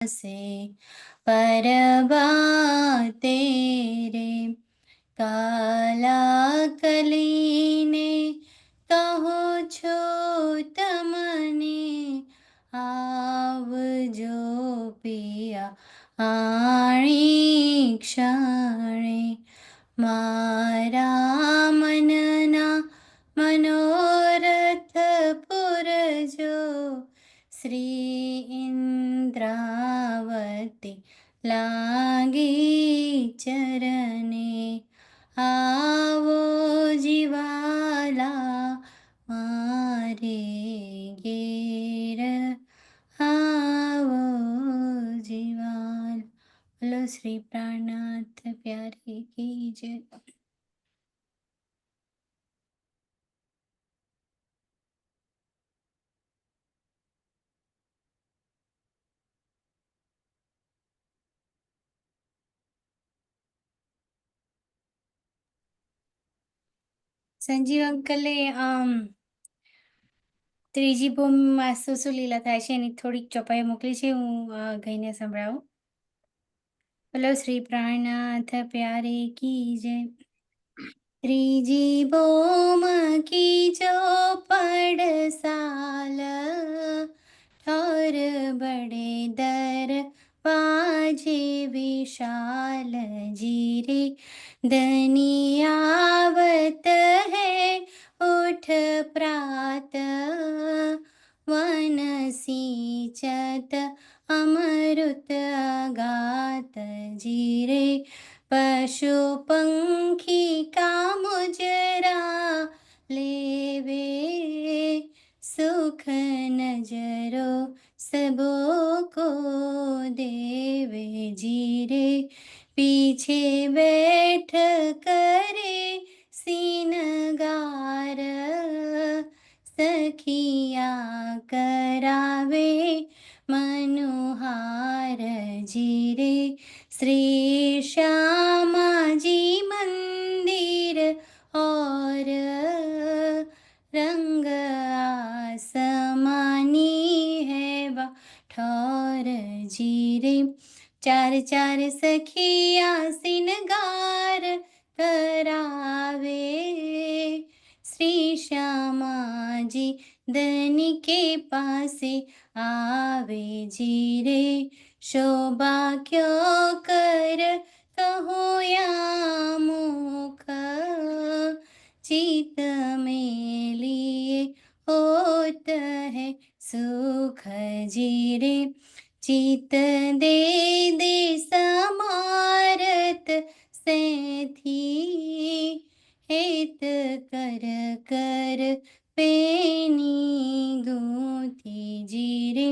से परबा तेरे काला कलीने कहो છો તમને આવજો પિયા આણી ક્ષણે મારા મનના મનોરથ પુરજો શ્રી ઇન્દ્રાવતી લાગી ચરને આવો જીવાલા મારે ઘેર આવો જીવાલ. બોલો શ્રી પ્રાણનાથ પ્યારે કી જય. સંજીવ અંકલે ત્રીજી ભૂમિમાં શું શું લીલા થાય છે એની થોડીક ચોપાઈ મોકલી છે, હું ગઈને સંભળાવું. બોલો શ્રી પ્રાણનાથ પ્યારે કી જય. ત્રીજી બોમ કી ચોપડ સાલ ઠોર બડે દર बाजे विशाल जीरे दनियावत है उठ प्रात वन सिंचत अमृत गात जीरे पशु पंखी का मुजरा लेवे सुख नजरो सबो को देवे जीरे पीछे बैठ करे सीनगार सखिया करावे मनोहार जीरे श्री श्यामा जी मंदिर और रंग आसमानी है ठौर जीरे चार चार सखिया सिनगार करावे श्री श्यामा जी धनी के पासे आवे जीरे शोभा क्यों कर कहो या मुख चित में लिए होत है सुख जीरे चित दे दे समारत से थी हेत कर कर पेनी गूंथी जीरे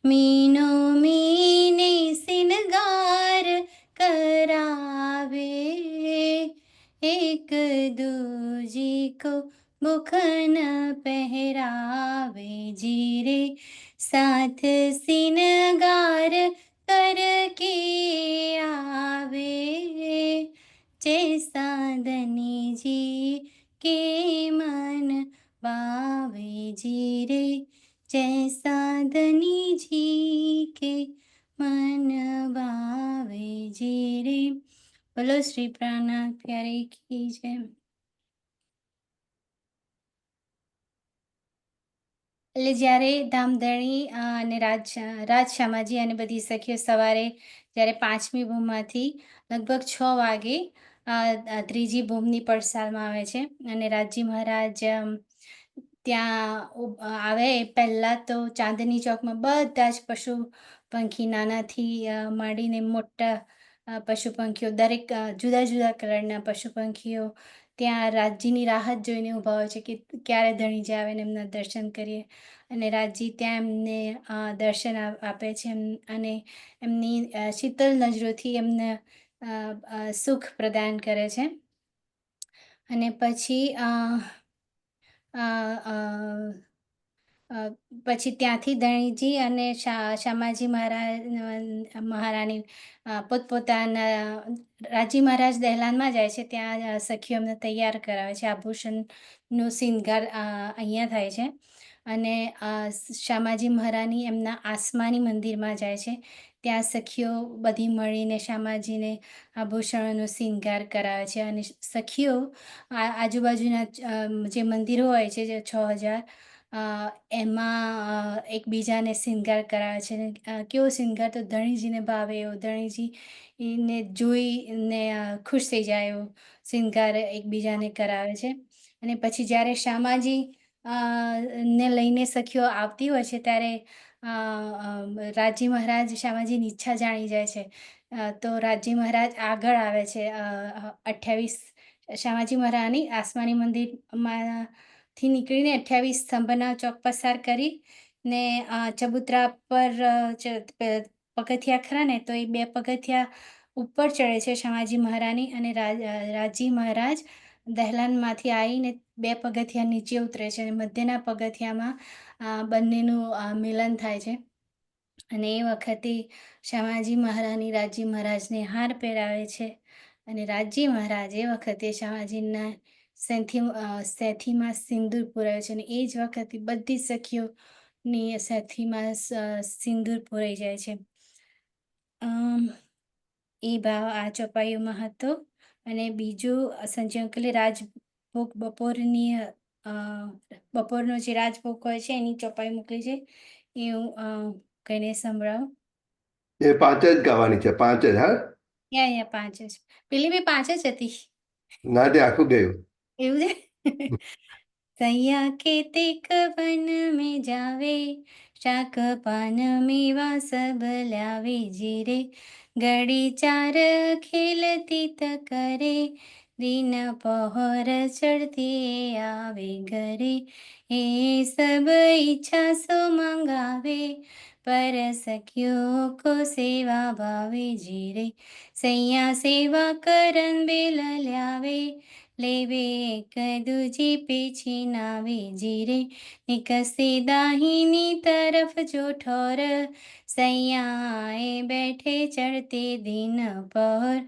मीनो मीने सिनगार करावे एक दूजी को मुखन पहरावे जीरे साथ सिनगार करके आवे जैसा धनी जी के मन भावे जीरे जैसा धनी जी के मन भावे जीरे. बोलो श्री प्राणनाथ प्यारे की जय. એટલે જ્યારે ધામધણી અને રાજશામાજી અને બધી સખીઓ સવારે જ્યારે 5મી ભૂમમાંથી લગભગ 6 વાગે ત્રીજી ભૂમની પડસાલમાં આવે છે અને રાજજી મહારાજ ત્યાં આવે પહેલાં તો ચાંદની ચોકમાં બધા જ પશુ પંખી નાનાથી માંડીને મોટા પશુ પંખીઓ દરેક જુદા જુદા કલરના પશુ પંખીઓ ત્યાં રાજજીની રાહ જ જોઈને ઊભા હોય છે કે ક્યારે ધણીજી આવે ને એમના દર્શન કરીએ. અને રાજજી ત્યાં એમને દર્શન આપે છે અને એમની શીતલ નજરોથી એમને સુખ પ્રદાન કરે છે. અને પછી પછી ત્યાંથી ધણીજી અને શામાજી મહારાણી પોતપોતાના રાજી મહારાજ દહેલાનમાં જાય છે. ત્યાં સખીઓ એમને તૈયાર કરાવે છે. આભૂષણનો શિંગાર અહીંયા થાય છે અને શામાજી મહારાની એમના આસમાની મંદિરમાં જાય છે. ત્યાં સખીઓ બધી મળીને શામાજીને આભૂષણોનો શૃંગાર કરાવે છે અને સખીઓ આજુબાજુના જે મંદિરો હોય છે જે 6000 એમાં એકબીજાને શૃંગાર કરાવે છે. અને કેવો શૃંગાર તો ધણીજીને ભાવે એવો, ધણીજી એને જોઈને ખુશ થઈ જાય એવો શૃંગાર એકબીજાને કરાવે છે. અને પછી જ્યારે શામાજી ને લઈને સખીઓ આવતી હોય છે ત્યારે રાજી મહારાજ શામાજીની ઈચ્છા જાણી જાય છે. તો રાજી મહારાજ આગળ આવે છે. 28 શામાજી મહારાજની આસમાની મંદિરમાંથી નીકળીને 28 સ્તંભના ચોક પસાર કરી ને ચબૂતરા પર પગથિયા ખરા ને, તો એ 2 પગથિયા ઉપર ચડે છે શામાજી મહારાની, અને રાજી મહારાજ દહેલાનમાંથી આવીને 2 પગથિયા નીચે ઉતરે છે અને મધ્યના પગથિયામાં બંનેનું મિલન થાય છે. અને એ વખતે શામાજી મહારાની રાજી મહારાજને હાર પહેરાવે છે અને રાજી મહારાજ એ વખતે શામાજીના સેથીમાં સિંદૂર પુરાવે છે અને એ જ વખતે બધી સખીઓની સેથીમાં સિંદૂર પુરાઈ જાય છે. એ ભાવ આ ચોપાઈઓમાં હતો. અને બીજું સંજય અંકલે રાજભોગ બપોરનો જે રાજભોગ હોય છે એની ચોપાઈ મોકલી છે, એ હું કહીને સંભળાવું. એ 5 જ ગાવાની છે, 5 જ. હા, યા 5 જ. પેલી બી 5 જ હતી. ના તે આખું ગયું. એવું છે. सैया खेते कवन में जावे, शाक पान मेवा सब लावे जीरे, घड़ी चार खेलती करे, दिन पहर चढ़ते आवे घरे, ए सब इच्छा सो मंगावे, पर सखियों को सेवा भावे जीरे, सैया सेवा करन बेल ल्यावे, लेवे एक दूजी पीछे नावे जीरे, निकसे दाहिनी तरफ जो ठोर, सैया आए बैठे चढ़ते दिन पहर,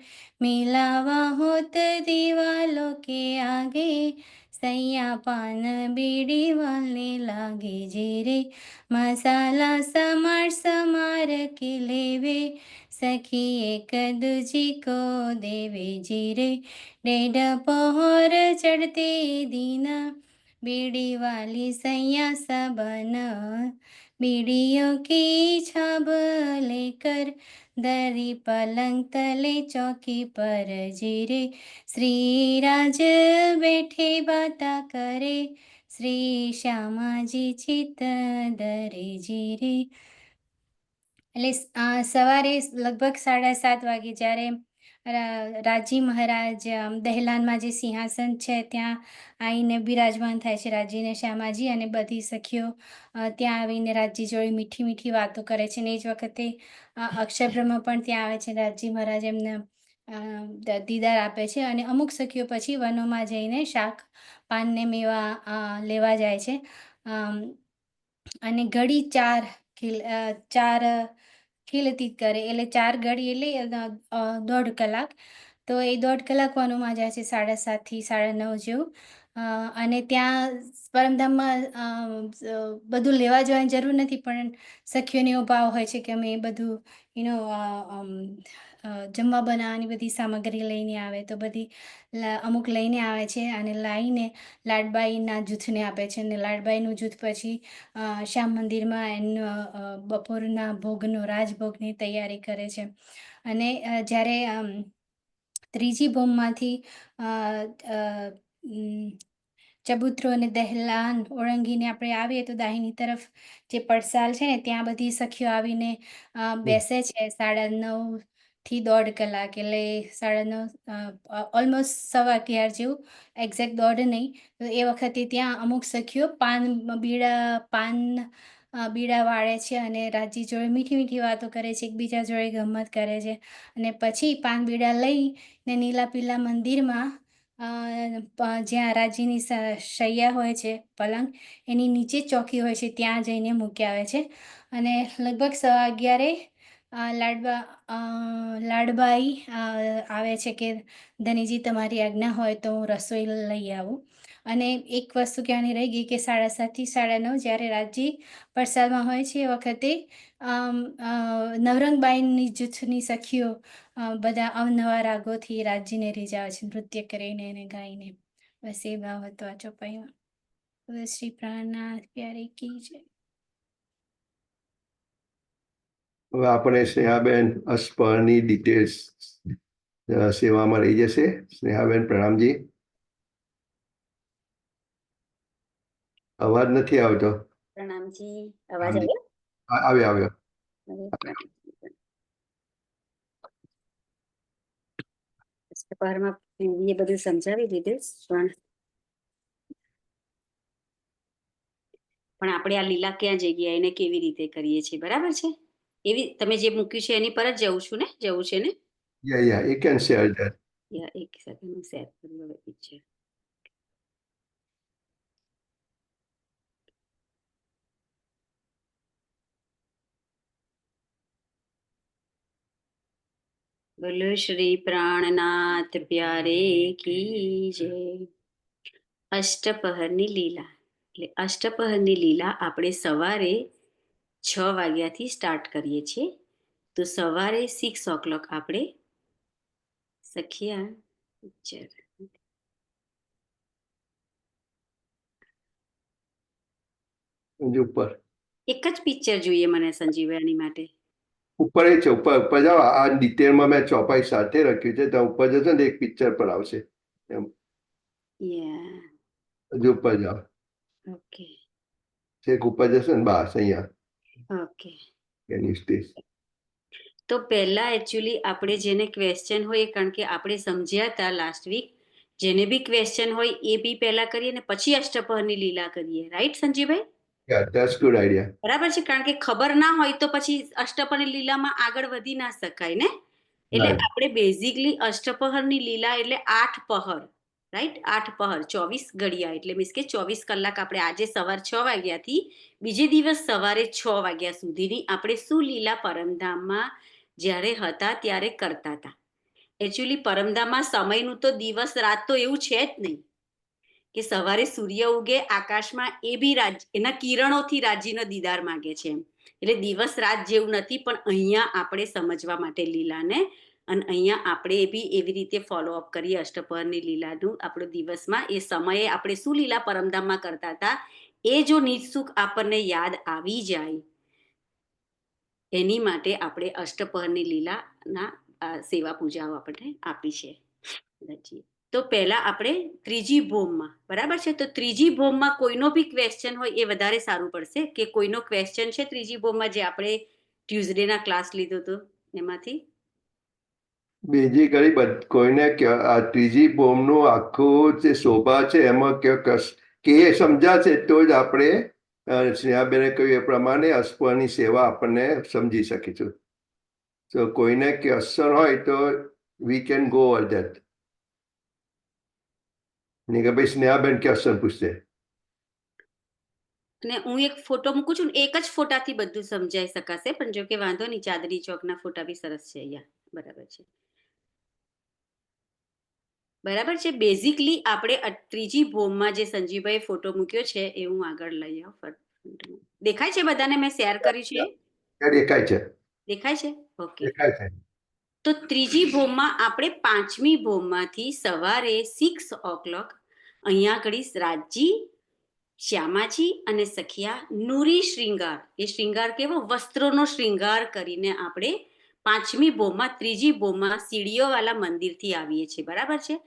मिलावा होत दीवालों के आगे, सैया पान बीड़ी वालने लागे जीरे, मसाला समार समार के लेवे, सखी एक दूजी को देवे जीरे, डेढ़ पहर चढ़ते दीना, बीड़ी वाली सैया सबन, बीड़ियों की छाब लेकर, दरी पलंग तले चौकी पर जीरे, श्री राज बैठे बाता करे, श्री श्यामा जी चित दरे जीरे. એટલે સવારે લગભગ 7:30 વાગે જ્યારે રાજી મહારાજ દહેલાનમાં જે સિંહાસન છે ત્યાં આવીને બિરાજમાન થાય છે, રાજી ને શ્યામાજી, અને બધી સખીઓ ત્યાં આવીને રાજી જોડે મીઠી મીઠી વાતો કરે છે. ને એ જ વખતે અક્ષરબ્રહ્મ પણ ત્યાં આવે છે. રાજી મહારાજ એમને દીદાર આપે છે અને અમુક સખીઓ પછી વનોમાં જઈને શાક પાન ને મેવા લેવા જાય છે. અને ઘડી 4 ખીલતી કરે, એટલે 4 ઘડી એટલે 1.5 કલાક. તો એ 1.5 કલાક વનોમાં જાય છે, 7:30 થી 9:30 જેવું. અને ત્યાં પરમધામમાં બધું લેવા જવાની જરૂર નથી, પણ સખીઓને એવો ભાવ હોય છે કે અમે એ બધું જમવા બનાવવાની બધી સામગ્રી લઈને આવે, તો બધી અમુક લઈને આવે છે અને લાવીને લાડબાઈના જૂથને આપે છે. અને લાડબાઈનું જૂથ પછી શ્યામ મંદિરમાં એનો બપોરના ભોગનો રાજભોગની તૈયારી કરે છે. અને જ્યારે ત્રીજી ભોમમાંથી ચબૂતરો અને દહેલાન ઓળંગીને આપણે આવીએ તો દાહિની તરફ જે પડસાલ છે ને ત્યાં બધી સખીઓ આવીને બેસે છે 9:30 થી 1.5 કલાક, એટલે 9:30 ઓલમોસ્ટ 11:15 જેવું, એક્ઝેક્ટ 1.5 નહીં. તો એ વખતે ત્યાં અમુક સખીઓ પાન બીડા વાળે છે અને રાજી જોડે મીઠી મીઠી વાતો કરે છે, એકબીજા જોડે ગમ્મત કરે છે. અને પછી પાન બીડા લઈને નીલા પીલા મંદિરમાં જ્યાં રાજીની શૈયા હોય છે, પલંગ એની નીચે ચોકી હોય છે, ત્યાં જઈને મૂકી આવે છે. અને લગભગ 11:15 લાડબાઈ આવે છે કે ધનીજી તમારી આજ્ઞા હોય તો હું રસોઈ લઈ આવું. અને એક વસ્તુ કહેવાની રહી ગઈ કે 7:30 થી 9:30 જ્યારે રાજજી પરસાદમાં હોય છે એ વખતે નવરંગબાઈની જૂથની સખીઓ બધા અવનવા રાગોથી રાજજીને રીઝાવે છે, નૃત્ય કરીને અને ગાઈને. બસ એ ભાવ હતો આ ચોપાઈમાં. બસ શ્રી પ્રાણનાથ પ્યારે કી જય. હવે આપણે સ્નેહાબેન અસ્પરની ડિટેલ્સ સેવામાં રહી જશે. સ્નેહાબેન પ્રણામજી. અવાજ નથી આવતો. પ્રણામજી. અવાજ પ્રણામજી. આવ્યો? આવ્યો. અષ્ટપહરમાં એ બધું સમજાવી દીધું, પણ આપણે આ લીલા ક્યાં જગ્યાએ એને કેવી રીતે કરીએ છીએ, બરાબર છે? એવી તમે જે મૂક્યું છે એની પર જ જવું છે ને? Yeah, you can share that. એક સેકન્ડ હું શેર કરું હવે પિક્ચર. બોલો શ્રી પ્રાણનાથ પ્યારે કી જય. અષ્ટપહરની લીલા, એટલે અષ્ટપહરની લીલા આપણે સવારે 6 વાગ્યાથી સ્ટાર્ટ કરીએ છીએ. તો સવારે 6 o'clock આપણે સખિયા પિક્ચર ઉપર એક જ પિક્ચર જોઈએ મને સંજીવની માટે. ઉપર છે, ઉપર જાઓ. આ ડિટેલમાં મેં ચોપાઈ સાથે રાખ્યું છે, ત્યાં ઉપર જશો ને એક પિક્ચર પર આવશે. એમ હજુ ઉપર જાઓ. ઓકે છેક ઉપર જશો ને બસ અહીંયા. ઓકે. એની સ્ટેજ. તો પહેલા એકચ્યુઅલી આપણે જેને ક્વેશ્ચન હોય, કારણ કે આપણે સમજ્યા હતા લાસ્ટ વીક, જેને બી ક્વેશ્ચન હોય એ બી પહેલા કરીએ ને પછી અષ્ટપહરની લીલા કરીએ. Right સંજીવભાઈ? Yeah, that's good idea. બરાબર છે, કારણ કે ખબર ના હોય તો પછી અષ્ટપહરની લીલામાં આગળ વધી ના શકાય ને. એટલે Right. આપણે બેઝિકલી અષ્ટપહરની લીલા એટલે 8 પહર, રાઈટ? 8 પહર 24 ઘડિયા, એટલે મીન્સ કે 24 કલાક આપણે આજે સવાર 6 વાગ્યાથી બીજે દિવસ સવારે 6 વાગ્યા સુધીની આપણે શું લીલા પરમધામમાં જ્યારે હતા ત્યારે કરતા હતા. એકચ્યુઅલી પરમધામમાં સમયનું તો દિવસ રાત તો એવું છે જ નહીં કે સવારે સૂર્ય ઉગે આકાશમાં એ બી એના કિરણોથી રાજીનો દીદાર માગે છે એમ. એટલે દિવસ રાત જેવું નથી, પણ અહીંયા આપણે સમજવા માટે લીલાને, અને અહીંયા આપણે બી એવી રીતે ફોલોઅપ કરીએ અષ્ટપહરની લીલાનું. આપણો દિવસમાં એ સમયે આપણે શું લીલા પરમધામમાં કરતા હતા એ જો નિઃસુખ આપણને યાદ આવી જાય, એની માટે આપણે અષ્ટપહરની લીલાના સેવા પૂજાઓ આપણને આપી છે. તો પહેલા આપણે ત્રીજી ભોમમાં, બરાબર છે? તો ત્રીજી ભોમમાં કોઈનો બી ક્વેશ્ચન હોય એ વધારે સારું પડશે, કે કોઈનો ક્વેશ્ચન છે ત્રીજી ભોમમાં જે આપણે ટ્યુઝડેના ક્લાસ લીધો હતો એમાંથી? બેઝિકલી કોઈને આ ત્રીજી ભોમનું આખું જે શોભા છે એમાં કે સમજાશે તો જ આપણે સ્નેહાબેને કહ્યું એ પ્રમાણે અસ્પરની સેવા આપણને સમજી શકીશું. તો કોઈને ક્વેશ્ચન હોય તો we can go over that. નહીં કે ભાઈ સ્નેહાબેન ક્વેશ્ચન પૂછશે. અને હું એક ફોટો મૂકું છું, એક જ ફોટાથી બધું સમજાઈ શકાશે, પણ જો કે વાંધો નહીં, ચાંદની ચોકના ફોટા બી સરસ છે અહીંયા. બરાબર છે, બરાબર છે. બેઝિકલી આપણે ત્રીજી ભોમમાં જે સંજીવભાઈ ફોટો મૂક્યો છે એ હું આગળ લઈ આવું. દેખાય છે બધાને? મેં શેર કર્યું છે. દેખાય છે. દેખાય છે? ઓકે. દેખાય છે. તો ત્રીજી ભોમમાં આપણે 5મી ભોમમાંથી સવારે 6 o'clock અહીંયા આગળ રાજજી, શ્યામાજી અને સખિયા નુરી શ્રૃંગાર, એ શ્રૃંગાર કેવો? વસ્ત્રોનો શ્રૃંગાર કરીને આપણે 5મી ભોમમાં, ત્રીજી ભોમમાં સીડીઓવાળા મંદિરથી આવીએ છીએ. બરાબર છે?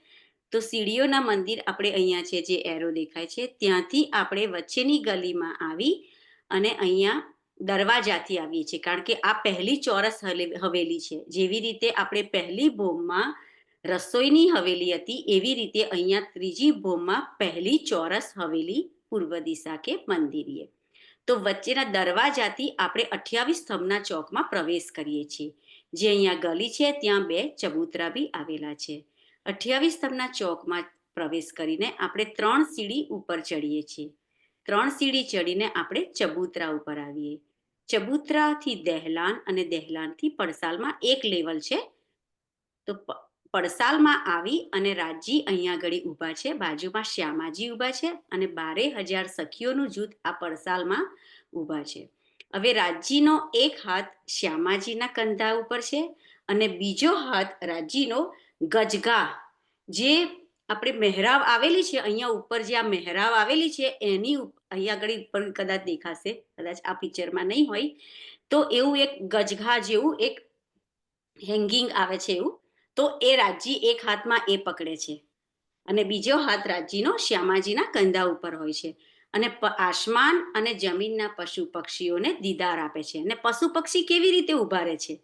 તો સીડીઓના મંદિર આપણે અહીંયા છે, જે એરો દેખાય છે ત્યાંથી આપણે વચ્ચેની ગલીમાં આવી અને અહીંયા દરવાજાથી આવીએ છીએ, કારણ કે આ પહેલી ચોરસ હવેલી છે. જેવી રીતે આપણે પહેલી ભોમમાં રસોઈની હવેલી હતી, એવી રીતે અહીંયા ત્રીજી ભોમમાં પહેલી ચોરસ હવેલી પૂર્વ દિશા કે મંદિરીએ. તો વચ્ચેના દરવાજાથી આપણે 28 સ્તંભના ચોકમાં પ્રવેશ કરીએ છીએ. જે અહીંયા ગલી છે ત્યાં 2 ચબૂતરા બી આવેલા છે. 28 સ્તંભના ચોકમાં પ્રવેશ કરીને આપણે 3 સીડી ઉપર ચડીએ છીએ. 3 સીડી ચડીને આપણે ચબૂતરા ઉપર આવીએ. ચબૂતરાથી દહેલાન અને દહેલાનથી પડસાલમાં 1 લેવલ છે. તો પડસાલમાં આવી અને રાજી અહીંયા આગળ ઊભા છે, બાજુમાં શ્યામાજી ઊભા છે અને 12,000 સખીઓનું જૂથ આ પડસાલમાં ઊભા છે. હવે રાજીનો એક હાથ શ્યામાજીના કંધા ઉપર છે અને બીજો હાથ રાજીનો ગજગા, જે આપણે મહેરાબ આવેલી છે, અહીંયા ઉપર જે આ મહેરાબ આવેલી છે એની અહીંયા આગળ ઉપર કદાચ દેખાશે, કદાચ આ પિક્ચરમાં નહીં હોય તો એવું એક ગજગા જેવું એક હેંગિંગ આવે છે એવું, તો એ રાજી એક હાથમાં એ પકડે છે અને બીજો હાથ રાજીનો શ્યામાજીના કંધા ઉપર હોય છે અને આસમાન અને જમીનના પશુ પક્ષીઓને દીદાર આપે છે. અને પશુ પક્ષી કેવી રીતે ઉભા રહે છે?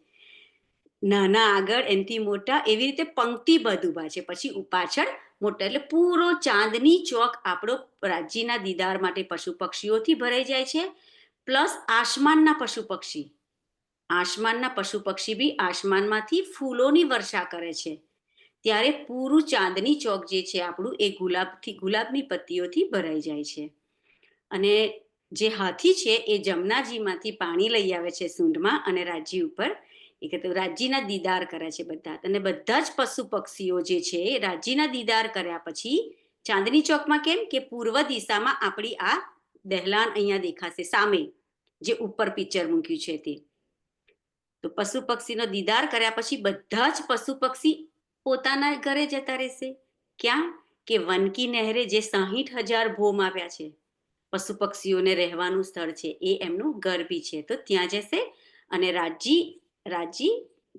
નાના આગળ, એનથી મોટા, એવી રીતે પંક્તિબદ્ધ ઉભા છે, પછી પાછળ મોટા. એટલે પૂરો ચાંદની ચોક આપણો રાજીના દીદાર માટે પશુ પક્ષીઓથી ભરાઈ જાય છે, પ્લસ આસમાનના પશુ પક્ષી. આસમાનના પશુ પક્ષી બી આસમાનમાંથી ફૂલોની વર્ષા કરે છે, ત્યારે પૂરું ચાંદની ચોક જે છે આપણું એ ગુલાબની પત્તીઓથી ભરાઈ જાય છે. અને જે હાથી છે એ જમનાજીમાંથી પાણી લઈ આવે છે સૂંઢમાં અને રાજી ઉપર રાજીના દીદાર કરે છે બધા. અને બધા જ પશુ પક્ષીઓ જે છે એ રાજીના દીદાર કર્યા પછી ચાંદની ચોકમાં, કેમ કે પૂર્વ દિશામાં આપણી આ દહેલાન અહીંયા દેખાશે સામે, જે ઉપર પિક્ચર મૂક્યું છે તે. તો પશુ પક્ષીનો દીદાર કર્યા પછી બધા જ પશુ પક્ષી પોતાના ઘરે જતા રહેશે. ક્યાં? કે વનકી નહેરે, જે 60,000 ભોમ આપ્યા છે પશુ પક્ષીઓને રહેવાનું સ્થળ છે, એ એમનું ઘર બી છે, તો ત્યાં જશે. અને રાજી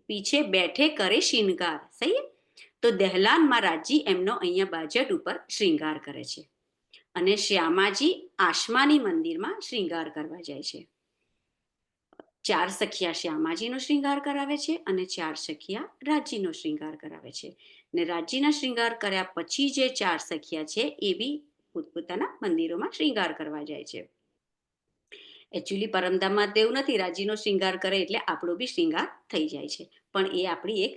પીછે બેઠે કરે શ્રૃંગાર. સહી? તો દહેલાનમાં રાજી એમનો અહીંયા બાજટ ઉપર શ્રૃંગાર કરે છે અને શ્યામાજી આસમાની મંદિરમાં શ્રૃંગાર કરવા જાય છે. 4 સખિયા શ્યામાજીનો શ્રૃંગાર કરાવે છે અને 4 સખિયા રાજીનો શ્રૃંગાર કરાવે છે. ને રાજીના શ્રૃંગાર કર્યા પછી જે 4 સખિયા છે એ બી પોતપોતાના મંદિરોમાં શ્રૃંગાર કરવા જાય છે. એકચ્યુઅલી પરમધામમાં તેવું નથી, રાજીનો શ્રૃંગાર કરે એટલે આપણો બી શ્રૃંગાર થઈ જાય છે, પણ એ આપણી એક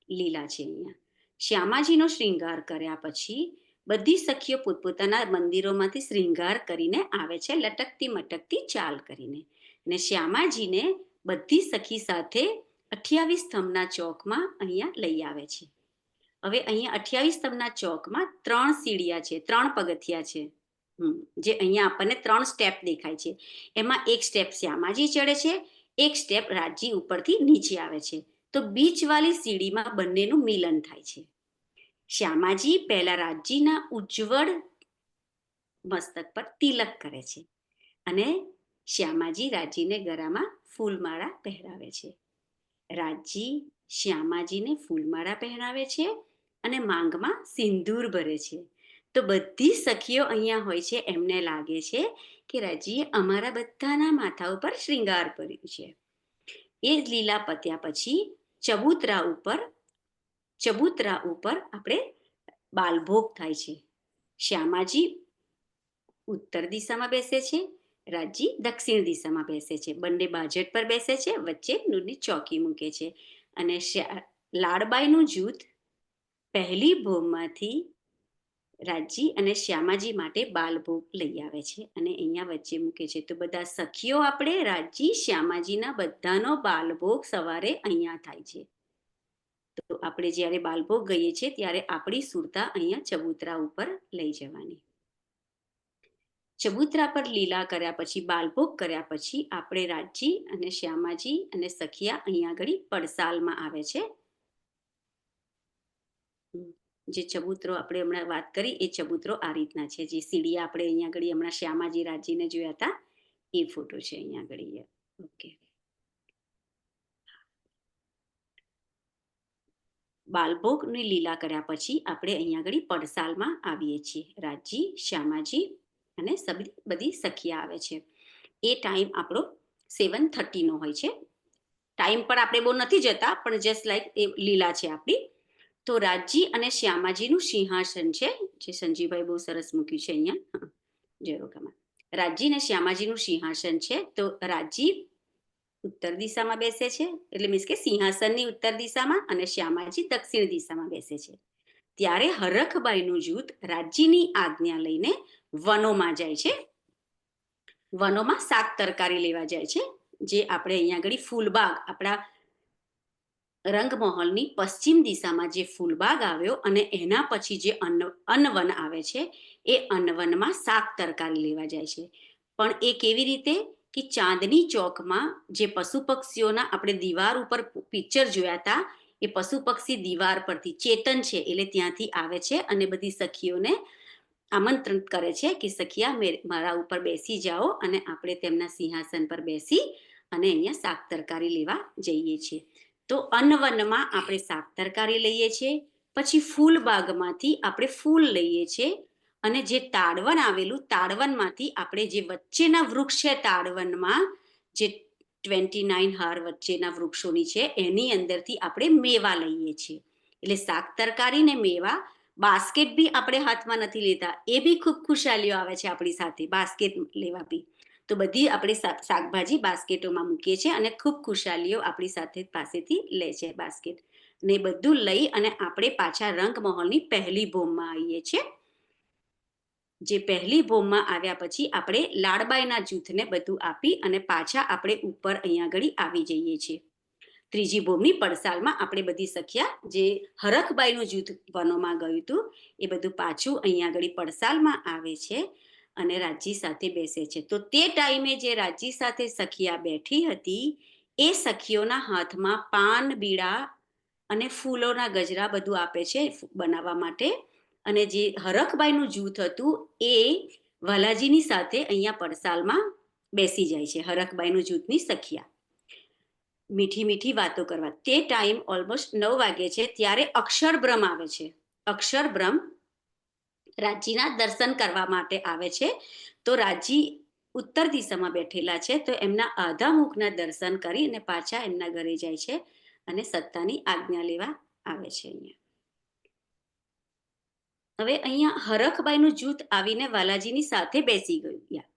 લીલા છે. અહીંયા શ્યામાજીનો શ્રૃંગાર કર્યા પછી બધી સખીઓ પોતપોતાના મંદિરોમાંથી શ્રૃંગાર કરીને આવે છે, લટકતી મટકતી ચાલ કરીને. ને શ્યામાજીને બધી સખી સાથે 28 સ્તંભના ચોકમાં અહીંયા લઈ આવે છે. હવે અહીંયા 28 સ્તંભના ચોકમાં 3 સીડિયા છે, 3 પગથિયા છે, જે અહીંયા આપણને 3 સ્ટેપ દેખાય છે. એમાં એક સ્ટેપ શ્યામાજી ચડે છે, એક સ્ટેપ રાજી ઉપરથી નીચે આવે છે. તો બીચવાળી સીડીમાં બંનેનું મિલન થાય છે. શ્યામાજી પહેલા રાજીના ઉજ્જવળ મસ્તક પર તિલક કરે છે અને શ્યામાજી રાજીને ગળામાં ફૂલમાળા પહેરાવે છે. રાજી શ્યામાજીને ફૂલમાળા પહેરાવે છે અને માંગમાં સિંદૂર ભરે છે. તો બધી સખીઓ અહીંયા હોય છે, એમને લાગે છે કે રાજીએ અમારા બધાના માથા ઉપર શ્રૃંગાર કર્યું છે. એ જ લીલા પત્યા પછી ચબૂતરા ઉપર આપણે બાલભોગ થાય છે. શ્યામાજી ઉત્તર દિશામાં બેસે છે, રાજી દક્ષિણ દિશામાં બેસે છે. બંને બાજટ પર બેસે છે, વચ્ચે નૂરની ચોકી મૂકે છે અને લાડબાઈનું જૂથ પહેલી ભોગમાંથી રાજી અને શ્યામાજી માટે બાલભોગ લઈ આવે છે અને અહીંયા વચ્ચે મૂકે છે. તો બધા સખીઓ આપણે રાજી શ્યામાજીના બધાનો બાલભોગ સવારે અહીંયા થાય છે. તો આપણે જ્યારે બાલભોગ ગઈએ છીએ ત્યારે આપણી સુરતા અહીંયા ચબૂતરા ઉપર લઈ જવાની. ચબૂતરા પર લીલા કર્યા પછી, બાલભોગ કર્યા પછી આપણે રાજી અને શ્યામાજી અને સખિયા અહીંયા આગળ પડસાલમાં આવે છે. જે ચબૂતરો આપણે હમણાં વાત કરી એ ચબૂતરો આ રીતના છે. જે સીડિયા આપણે અહીંયા આગળ હમણાં શ્યામાજી રાજીને જોયા હતા એ ફોટો છે અહીંયા આગળ. ઓકે. બાલભોગની લીલા કર્યા પછી આપણે અહીંયા આગળ પડસાલમાં આવીએ છીએ. રાજી, શ્યામાજી અને બધી સખિયા આવે છે. એ ટાઈમ આપણો 7:30 હોય છે. ટાઈમ પર આપણે બહુ નથી જતા, પણ જસ્ટ લાઈક એ લીલા છે આપણી. તો રાજી અને શ્યામાજીનું સિંહાસન છે, જે સંજીવભાઈ બહુ સરસ મૂક્યું છે અહીંયા જરૂરમાં. રાજી અને શ્યામાજીનું સિંહાસન છે. તો રાજી ઉત્તર દિશામાં બેસે છે, એટલે મીન્સ કે સિંહાસનની ઉત્તર દિશામાં, અને શ્યામાજી દક્ષિણ દિશામાં બેસે છે. ત્યારે હરખબાઈનું જૂથ રાજીની આજ્ઞા લઈને વનોમાં જાય છે. વનોમાં શાક તરકારી લેવા જાય છે, જે આપણે અહીંયા આગળ ફૂલબાગ, આપણા રંગમહોલની પશ્ચિમ દિશામાં જે ફૂલબાગ આવ્યો અને એના પછી જે અન્નવન આવે છે એ અન્નવનમાં શાક તરકારી લેવા જાય છે. પણ એ કેવી રીતે કે ચાંદની ચોકમાં જે પશુ પક્ષીઓના આપણે દીવાર ઉપર પિક્ચર જોયા હતા એ પશુ પક્ષી દીવાર પરથી ચેતન છે એટલે ત્યાંથી આવે છે અને બધી સખીઓને આમંત્રણ કરે છે કે સખિયા મારા ઉપર બેસી જાઓ અને આપણે તેમના સિંહાસન પર બેસી અને અહીંયા શાક તરકારી લેવા જઈએ છીએ. તો અન્નવનમાં આપણે શાક તરકારી લઈએ છીએ, પછી ફૂલ બાગમાંથી આપણે ફૂલ લઈએ છીએ અને જે તાડવન આવેલું તાડવનમાંથી આપણે જે વચ્ચેના વૃક્ષ છે તાડવનમાં જે 29 હાર વચ્ચેના વૃક્ષોની છે એની અંદરથી આપણે મેવા લઈએ છીએ. એટલે શાક તરકારી ને મેવા, બાસ્કેટ બી આપણે હાથમાં નથી લેતા, એ બી ખૂબ ખુશાલીઓ આવે છે આપણી સાથે બાસ્કેટ લેવા બી. તો બધી આપણે શાકભાજી બાસ્કેટોમાં મૂકીએ છીએ અને ખૂબ ખુશાલીઓ આપણી સાથે પાસેથી લે છે બાસ્કેટ. ને બધું લઈ અને આપણે પાછા રંગમહોલની પહેલી ભોમમાં આવીએ છીએ. જે પહેલી ભોમમાં આવ્યા પછી આપણે લાડબાઈના જૂથને બધું આપી અને પાછા આપણે ઉપર અહીંયા આગળ આવી જઈએ છીએ. ત્રીજી ભોમની પડસાલમાં આપણે બધી સખ્યા જે હરખબાઈનું જૂથ વનોમાં ગયું હતું એ બધું પાછું અહીંયા આગળ પડસાલમાં આવે છે અને રાજી સાથે બેસે છે. તો તે ટાઈમે જે રાજી સાથે સખિયા બેઠી હતી એ સખીઓના હાથમાં પાન બીડા અને ફૂલોના ગજરા બધું આપે છે બનાવવા માટે. અને જે હરખબાઈનું જૂથ હતું એ વાલાજીની સાથે અહીંયા પડસાલમાં બેસી જાય છે. હરખબાઈનું જૂથની સખિયા મીઠી મીઠી વાતો કરવા. તે ટાઈમ ઓલમોસ્ટ 9 વાગે છે ત્યારે અક્ષરબ્રહ્મ આવે છે. અક્ષરબ્રહ્મ રાજીના દર્શન કરવા માટે આવે છે. તો રાજી ઉત્તર દિશામાં બેઠેલા છે તો એમના આધા મુખના દર્શન કરી અને પાછા એમના ઘરે જાય છે અને સત્તાની આજ્ઞા લેવા આવે છે. હવે અહીંયા હરખબાઈનું જૂથ આવીને વાલાજીની સાથે બેસી ગયું.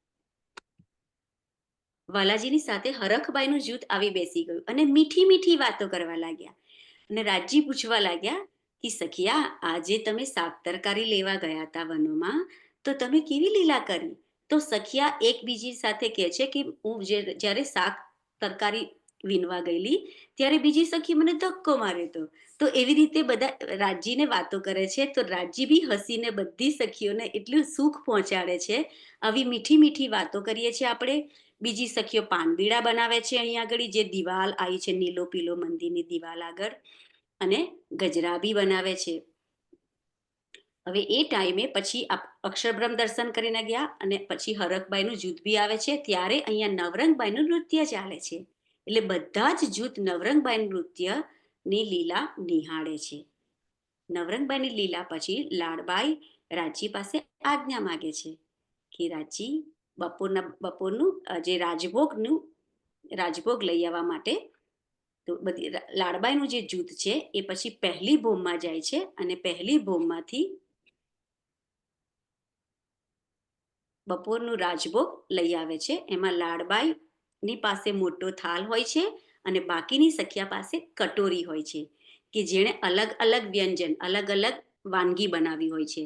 વાલાજીની સાથે હરખબાઈનું જૂથ આવી બેસી ગયું અને મીઠી મીઠી વાતો કરવા લાગ્યા. અને રાજી પૂછવા લાગ્યા કે સખિયા આજે તમે શાક તરકારી લેવા ગયા હતા વનોમાં તો તમે કેવી લીલા કરી? તો સખિયા એકબીજી સાથે કહે છે કે હું જ્યારે શાક તરકારી વીણવા ગયેલી ત્યારે બીજી સખી મને ધક્કો માર્યો હતો. તો એવી રીતે બધા રાજીને વાતો કરે છે તો રાજી બી હસીને બધી સખીઓને એટલું સુખ પહોંચાડે છે. આવી મીઠી મીઠી વાતો કરીએ છીએ આપણે. બીજી સખીઓ પાનબીડા બનાવે છે અહીંયા આગળ જે દિવાલ આવી છે નીલો પીલો મંદિરની દિવાલ આગળ અને ગજરા બી બનાવે છે. હવે એ ટાઈમે પછી અક્ષરબ્રહ્મ દર્શન કરીને ગયા અને પછી હરખબાઈનું જૂથ બી આવે છે ત્યારે અહીંયા નવરંગબાઈનું નૃત્ય ચાલે છે. એટલે બધા જ જૂથ નવરંગબાઈનું નૃત્યની લીલા નિહાળે છે. નવરંગબાઈની લીલા પછી લાડબાઈ રાજી પાસે આજ્ઞા માગે છે કે રાજી બપોરનું જે રાજભોગ લઈ આવવા માટે. તો બધી લાડબાઈનું જે જૂથ છે એ પછી પહેલી ભોમમાં જાય છે અને પહેલી ભોમમાંથી બપોરનું રાજભોગ લઈ આવે છે. એમાં લાડબાઈની પાસે મોટો થાળ હોય છે અને બાકીની સખિયા પાસે કટોરી હોય છે કે જેણે અલગ અલગ વ્યંજન અલગ અલગ વાનગી બનાવી હોય છે.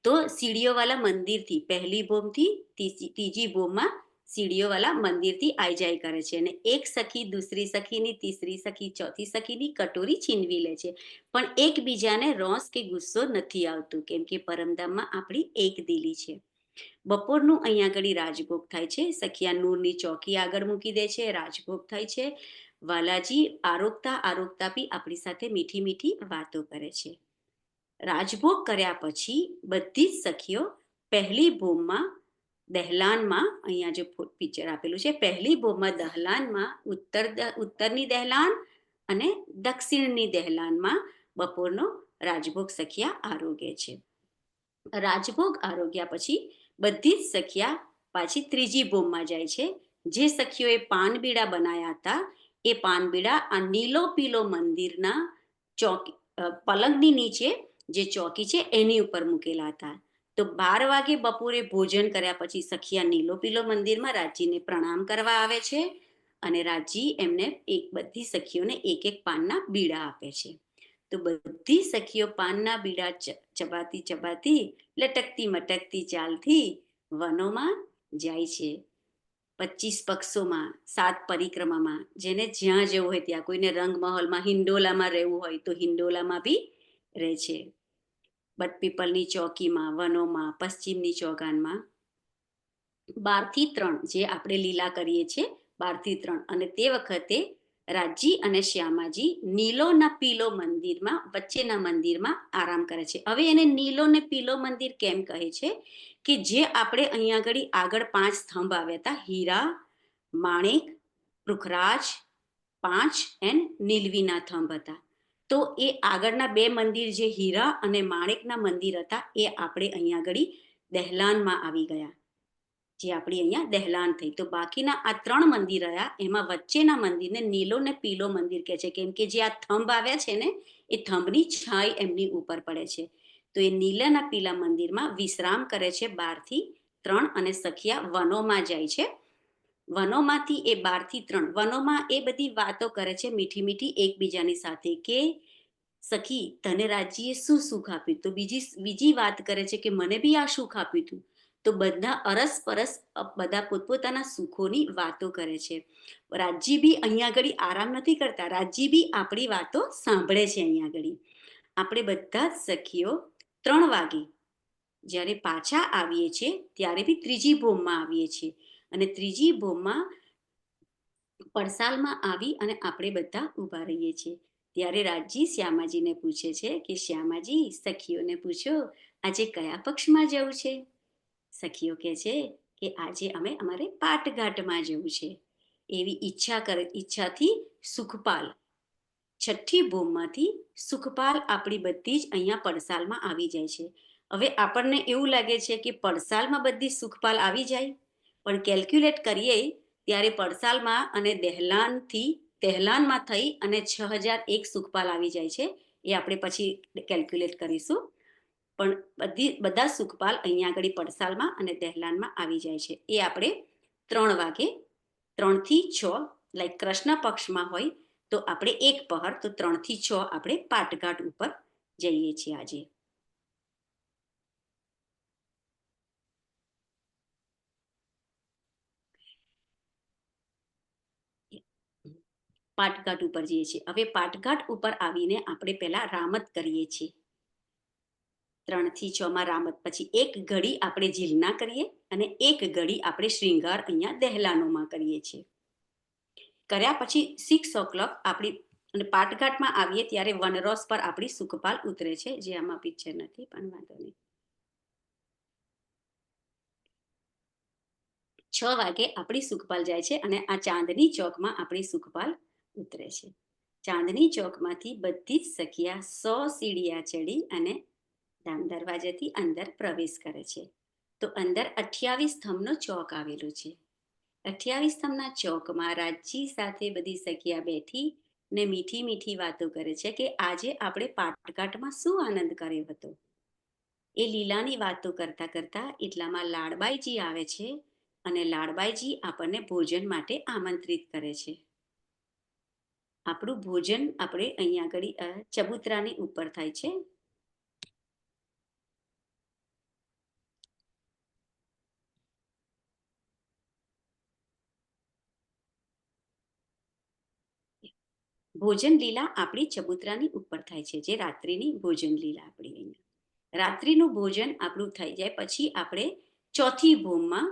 તો સીડીઓવાળા મંદિરથી પહેલી ભોમથી ત્રીજી ભોમમાં સીડીઓવાળા મંદિરથી આઈ જાય કરે છે અને એક સખી દૂસરી સખીની ત્રીસરી સખી ચોથી સખીની કટોરી છીનવી લે છે. પણ એકબીજાને રોષ કે ગુસ્સો નથી આવતું કેમ કે પરમધામમાં આપણી એક દિલી છે. બપોરનું અહીંયા આગળ રાજભોગ થાય છે. સખિયા નૂરની ચોકી આગળ મૂકી દે છે. રાજભોગ થાય છે. વાલાજી આરોગતા બી આપણી સાથે મીઠી મીઠી વાતો કરે છે. રાજભોગ કર્યા પછી બધી જ સખીઓ પહેલી ભોમમાં દહેલાનમાં અહીંયા જે પિક્ચર આપેલું છે પહેલી ભોમમાં દહલાનમાં ઉત્તરની દહેલાન અને દક્ષિણની દહેલાનમાં બપોરનો રાજભોગ સખિયા આરોગે છે. રાજભોગ આરોગ્યા પછી બધી જ સખિયા પાછી ત્રીજી ભોમમાં જાય છે. જે સખીઓએ પાનબીડા બનાવ્યા હતા એ પાનબીડા આ નીલો પીલો મંદિરના પલંગની નીચે જે ચોકી છે એની ઉપર મૂકેલા હતા. તો 12 વાગે બપોરે ભોજન કર્યા પછી સખિયા નીલો પીલો મંદિરમાં રાજીને પ્રણામ કરવા આવે છે અને રાજી એમને બધી સખીઓને એક એક પાનના બીડા આપે છે. તો બધી સખીઓ પાનના બીડા ચબાતી લટકતી મટકતી ચાલથી વનોમાં જાય છે. 25 પક્ષોમાં 7 પરિક્રમામાં, જેને જ્યાં જવું હોય ત્યાં, કોઈને રંગમહલમાં હિંડોલામાં રહેવું હોય તો હિંડોલામાં બી રહે છે. બટપીપલની ચોકીમાં, વનોમાં, પશ્ચિમની ચોગાનમાં 12 થી 3 જે આપણે લીલા કરીએ છીએ, 12 થી 3. અને તે વખતે રાજી અને શ્યામાજી નીલો ના પીલો મંદિરમાં, વચ્ચેના મંદિરમાં આરામ કરે છે. હવે એને નીલો ને પીલો મંદિર કેમ કહે છે? કે જે આપણે અહીંયા આગળ 5 સ્તંભ આવ્યા હતા, હીરા, માણેક, પૃથ્વીરાજ, 5 એન્ડ નીલવીના સ્તંભ હતા. તો એ આગળના 2 મંદિર જે હીરા અને માણેકના મંદિર હતા, એ આપણે અહીંયા આગળ દહેલાનમાં આવી ગયા, જે આપણી અહીંયા દહેલાન થઈ. તો બાકીના આ 3 મંદિર રહ્યા, એમાં વચ્ચેના મંદિરને નીલો ને પીલો મંદિર કહે છે, કેમ કે જે આ થંભ આવ્યા છે ને, એ થંભની છાઈ એમની ઉપર પડે છે. તો એ નીલાના પીલા મંદિરમાં વિશ્રામ કરે છે 12 થી 3, અને સખિયા વનોમાં જાય છે. વનોમાંથી એ 12 થી 3 વનોમાં એ બધી વાતો કરે છે મીઠી મીઠી એકબીજાની સાથે, કે સખી તને રાજીએ શું સુખ આપ્યું? તો બીજી વાત કરે છે કે મને બી આ સુખ આપ્યું હતું. તો બધા અરસપરસ બધા પોતપોતાના સુખોની વાતો કરે છે. રાજજી બી અહીંયા આગળ આરામ નથી કરતા, રાજજી બી આપણી વાતો સાંભળે છે. અહીંયા આગળ આપણે બધા જ સખીઓ 3 વાગે જ્યારે પાછા આવીએ છીએ ત્યારે બી ત્રીજી ભોમમાં આવીએ છીએ, અને ત્રીજી ભોમમાં પડસાલમાં આવી અને આપણે બધા ઊભા રહીએ છીએ. ત્યારે રાજજી શ્યામાજીને પૂછે છે કે શ્યામાજી, સખીઓને પૂછો આજે કયા પક્ષમાં જવું છે? સખીઓ કહે છે કે આજે અમે અમારે પાટઘાટમાં જવું છે. એવી ઈચ્છાથી સુખપાલ, 6ઠ્ઠી ભૂમમાંથી સુખપાલ આપણી બધી જ અહીંયા પડસાલમાં આવી જાય છે. હવે આપણને એવું લાગે છે કે પડસાલમાં બધી સુખપાલ આવી જાય, પણ કેલ્ક્યુલેટ કરીએ ત્યારે પડસાલમાં અને દહેલાનમાં થઈ અને 6001 સુખપાલ આવી જાય છે. એ આપણે પછી કેલ્ક્યુલેટ કરીશું. પણ બધા સુખપાલ અહીંયા આગળ પડસાલમાં અને દહેલાનમાં આવી જાય છે. એ આપણે 3 વાગે, 3 થી 6, લાઈક કૃષ્ણ પક્ષમાં હોય તો આપણે 1 પહર, તો 3 થી 6 આપણે પાટઘાટ ઉપર જઈએ છીએ. આજે પાટઘાટ ઉપર જઈએ છીએ. હવે પાટઘાટ ઉપર આવીને આપણે પહેલા રામત કરીએ છીએ. 3 થી 6 રામત, પછી 1 ઘડી આપણે ઝીલના કરીએ અને 1 ઘડી આપણે શ્રીંગાર અહીંયા દહેલાનોમાં કરીએ છીએ. કર્યા પછી 6 o'clock આપણી, અને પાટઘાટમાં આવીએ ત્યારે વનરોસ પર આપણી સુખપાલ ઉતરે છે, જે આમાં પિક્ચર નથી પણ વાંધો નહીં. 6 વાગે આપણી સુખપાલ જાય છે અને આ ચાંદની ચોકમાં આપણી સુખપાલ ઉતરે છે. ચાંદની ચોકમાંથી બધી જ સખિયા 100 સીડિયા ચડી અને ધામ દરવાજાથી અંદર પ્રવેશ કરે છે. તો અંદર 28 સ્તંભનો ચોક આવેલો છે. 28 સ્તંભના ચોકમાં રાજજી સાથે બધી સખિયા બેઠી ને મીઠી મીઠી વાતો કરે છે કે આજે આપણે પાટઘાટમાં શું આનંદ કર્યો હતો. એ લીલાની વાતો કરતા કરતા એટલામાં લાડબાઈજી આવે છે, અને લાડબાઈજી આપણને ભોજન માટે આમંત્રિત કરે છે. આપણું ભોજન આપણે અહીંયા આગળ ચબૂતરાની ઉપર થાય છે. ભોજન લીલા આપણી ચબૂતરાની ઉપર થાય છે, જે રાત્રિની ભોજન લીલા આપણી અહીંયા. રાત્રિનું ભોજન આપણું થઈ જાય પછી આપણે 4થી ભૂમમાં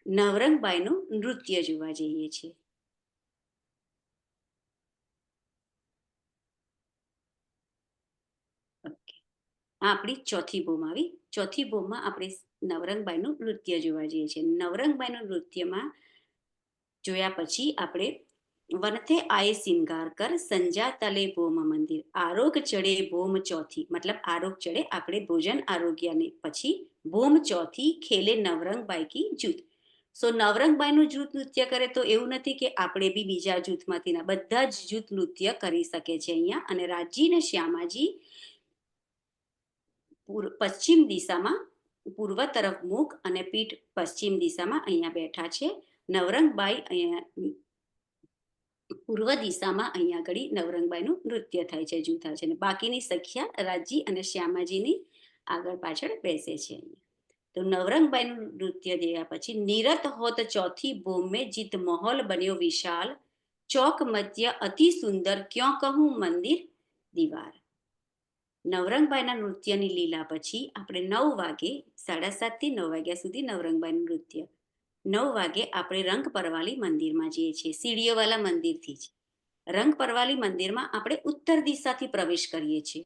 નવરંગબાઈનું નૃત્ય જોવા જઈએ છીએ. આ આપણી 4થી ભૂમ આવી. 4થી ભૂમમાં આપણે નવરંગબાઈનું નૃત્ય જોવા જઈએ છીએ. નવરંગબાઈનું નૃત્યમાં જોયા પછી આપણે વનથે આય સિંગાર કર સંજા તલે ભોમ મંદિર, આરોગ ચડે ભોમ ચોથી, મતલબ આરોગ ચડે આપણે ભોજન આરોગ્યને પછી ભોમ ચોથી ખેલે નવરંગબાઈ કી જૂથ. સો નવરંગબાઈનું જૂથ નૃત્ય કરે તો એવું નથી કે આપણે બી બીજા જૂથમાંથી ના, બધા જ જૂથ નૃત્ય કરી શકે છે અહીંયા. અને રાજજી ને શ્યામાજી પશ્ચિમ દિશામાં પૂર્વ તરફ મુખ અને પીઠ પશ્ચિમ દિશામાં અહીંયા બેઠા છે. નવરંગબાઈ અહીંયા પૂર્વ દિશામાં અહીંયા આગળ નવરંગબાઈનું નૃત્ય થાય છે, જૂથ થાય છે. અને બાકીની સખિયા રાજજી અને શ્યામાજીની આગળ પાછળ બેસે છે. તો નવરંગબાઈનું નૃત્ય જોયા પછી નિરત હોત ચોથી ભૂમે જીત મહોલ બન્યો વિશાલ, ચોક મધ્ય અતિ સુંદર ક્યાં કહું મંદિર દીવાર. નવરંગબાઈના નૃત્યની લીલા પછી આપણે 9 વાગે 7:30 થી 9 વાગ્યા સુધી નવરંગબાઈનું નૃત્ય. 9 વાગે આપણે રંગ પરવાલી મંદિરમાં જઈએ છીએ, સીડીઓવાળા મંદિરથી જ. રંગ પરવાલી મંદિરમાં આપણે ઉત્તર દિશાથી પ્રવેશ કરીએ છીએ.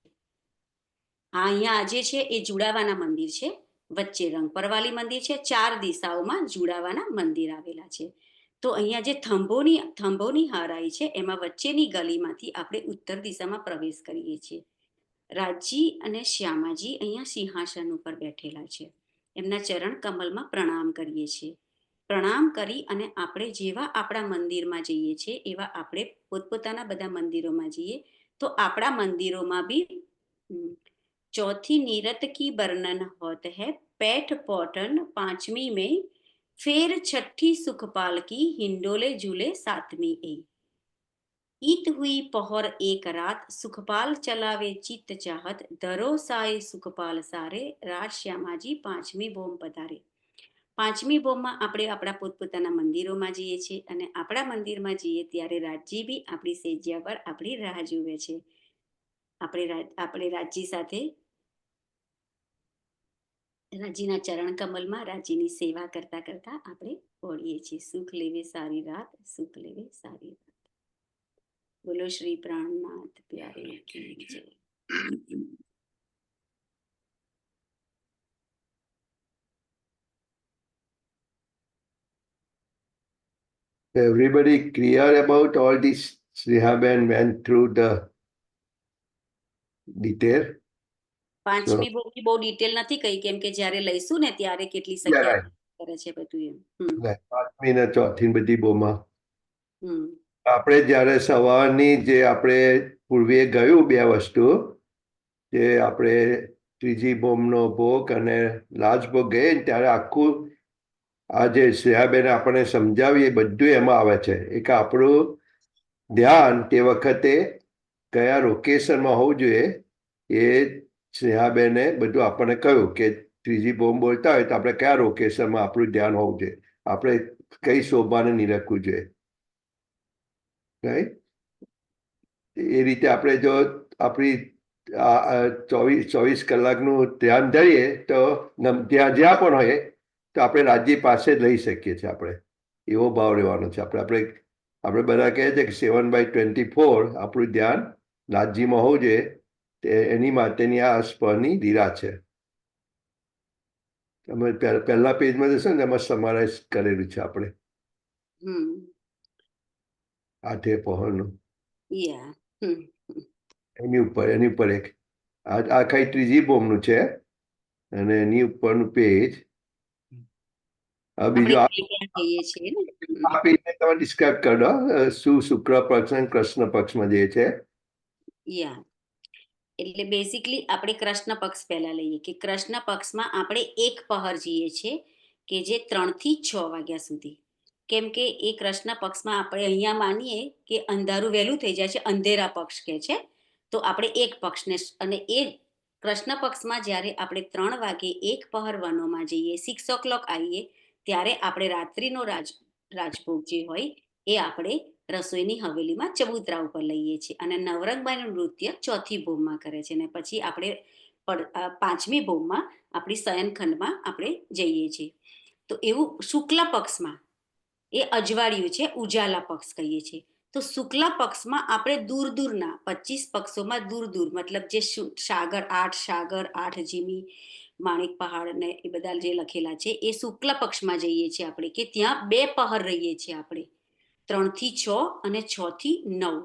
અહીંયા આજે છે એ જુડાવાના મંદિર છે, વચ્ચે રંગ પરવાલી મંદિર છે, 4 દિશાઓમાં જુડાવાના મંદિર આવેલા છે. તો અહીંયા જે થંભોની હારાઈ છે એમાં વચ્ચેની ગલીમાંથી આપણે ઉત્તર દિશામાં પ્રવેશ કરીએ છીએ. રાજજી અને શ્યામાજી અહીંયા સિંહાસન ઉપર બેઠેલા છે. એમના ચરણ કમલમાં પ્રણામ કરીએ છીએ. પ્રણામ કરી અને આપણે જેવા આપણા મંદિરમાં જઈએ છીએ એવા આપણે પોતપોતાના બધા મંદિરોમાં જઈએ. તો આપણા મંદિરોમાં બી ચોથી નિરત કી વર્ણન હોત હૈ, पैठ पौठन 5वीं में, फेर छठी सुखपाल की हिंडोले झूले 7वीं ए. ईत हुई पहर एक रात, सुखपाल चलावे चित्त चाहत, धरो साए सुखपाल सारे, રાજ શ્યામાજી 5મી બોમ પધારે. 5મી બોમમાં આપણે આપણા પોતપોતાના મંદિરોમાં જઈએ છીએ અને આપણા મંદિરમાં જઈએ ત્યારે રાજજી બી આપણી સેજ્યા પર આપણી રાહ જુએ છે. આપણે રાજજી સાથે રાજીના ચરણ કમલમાં રાજીની સેવા કરતા કરતા આપણે ઓળીએ છીએ. સુખ લેવે સારી રાત, સુખ લેવે સારી રાત. બોલો શ્રી પ્રાણનાથ પ્યારે કી જય. Everybody clear about all this? Snehaben went through the detail. 5મી બોમની બહુ ડિટેલ નથી કહી, કેમ કે જ્યારે લઈશું ને ત્યારે કેટલી Yeah, સંખ્યા right. કરે છે બધું એમ. 5મી ને 4થી બધી બોમાં હમ આપણે જ્યારે સવારની જે આપણે પૂર્વે ગયું 2 વસ્તુ, જે આપણે ત્રીજી બોમનો ભોગ અને લાસ્ટ ભોગ ગયે ને ત્યારે આખું આ જે શ્રેયાબેન આપણને સમજાવી એ બધું એમાં આવે છે. એક આપણું ધ્યાન તે વખતે કયા લોકેશનમાં હોવું જોઈએ એ સ્નેહાબેને બધું આપણને કહ્યું કે ત્રીજી બોમ્બ બોલતા હોય તો આપણે કયા લોકેશનમાં આપણું ધ્યાન હોવું જોઈએ, આપણે કઈ શોભાને નિરખવું જોઈએ. રાઈટ? એ રીતે આપણે જો આપણી 24 કલાકનું ધ્યાન ધરીએ તો જ્યાં પણ હોય તો આપણે રાજ્ય પાસે જ રહી શકીએ છીએ. આપણે એવો ભાવ રહેવાનો છે. આપણે બધા કહે છે કે 7/24 આપણું ધ્યાન રાજ્યમાં હોવું જોઈએ. એની માટેની આ સ્પરની લીલા છે. તમે પહેલા પેજમાં જશો ને એમાં સમરાઇઝ કરેલું છે આપણે આઠે પહોળનું. એની ઉપર એક આ કઈ ત્રીજી બોમનું છે અને એની ઉપરનું પેજ. બીજું આ પેજને તમે ડિસ્ક્રાઇબ કરો શું શુક્ર પક્ષ અને કૃષ્ણ પક્ષમાં જે છે. એટલે બેઝિકલી આપણે કૃષ્ણ પક્ષ પહેલા લઈએ કે કૃષ્ણ પક્ષમાં આપણે એક પહર જઈએ છીએ કે જે 3 થી 6 વાગ્યા સુધી. કેમ કે એ કૃષ્ણ પક્ષમાં આપણે અહીંયા માનીએ કે અંધારું વહેલું થઈ જાય છે, અંધેરા પક્ષ કે છે. તો આપણે એક પક્ષને, અને એ કૃષ્ણ પક્ષમાં જ્યારે આપણે 3 વાગે એક પહર વનોમાં જઈએ, 6 o'clock આવીએ ત્યારે આપણે રાત્રિનો રાજભોગ જે હોય એ આપણે રસોઈની હવેલીમાં ચબૂતરા ઉપર લઈએ છીએ અને નવરંગબાઈનું નૃત્ય ચોથી ભોમમાં કરે છે. અને પછી આપણે 5મી ભોમમાં આપણી શયનખંડમાં આપણે જઈએ છીએ. તો એવું શુક્લ પક્ષમાં એ અજવાળિયું છે, ઉજાલા પક્ષ કહીએ છીએ. તો શુક્લ પક્ષમાં આપણે દૂર દૂરના 25 પક્ષોમાં દૂર મતલબ જે સાગર 8 જીમી, માણિક પહાડ ને એ બધા જે લખેલા છે એ શુક્લ પક્ષમાં જઈએ છીએ આપણે, કે ત્યાં 2 પહર રહીએ છીએ આપણે, 3 થી 6 અને 6 થી 9.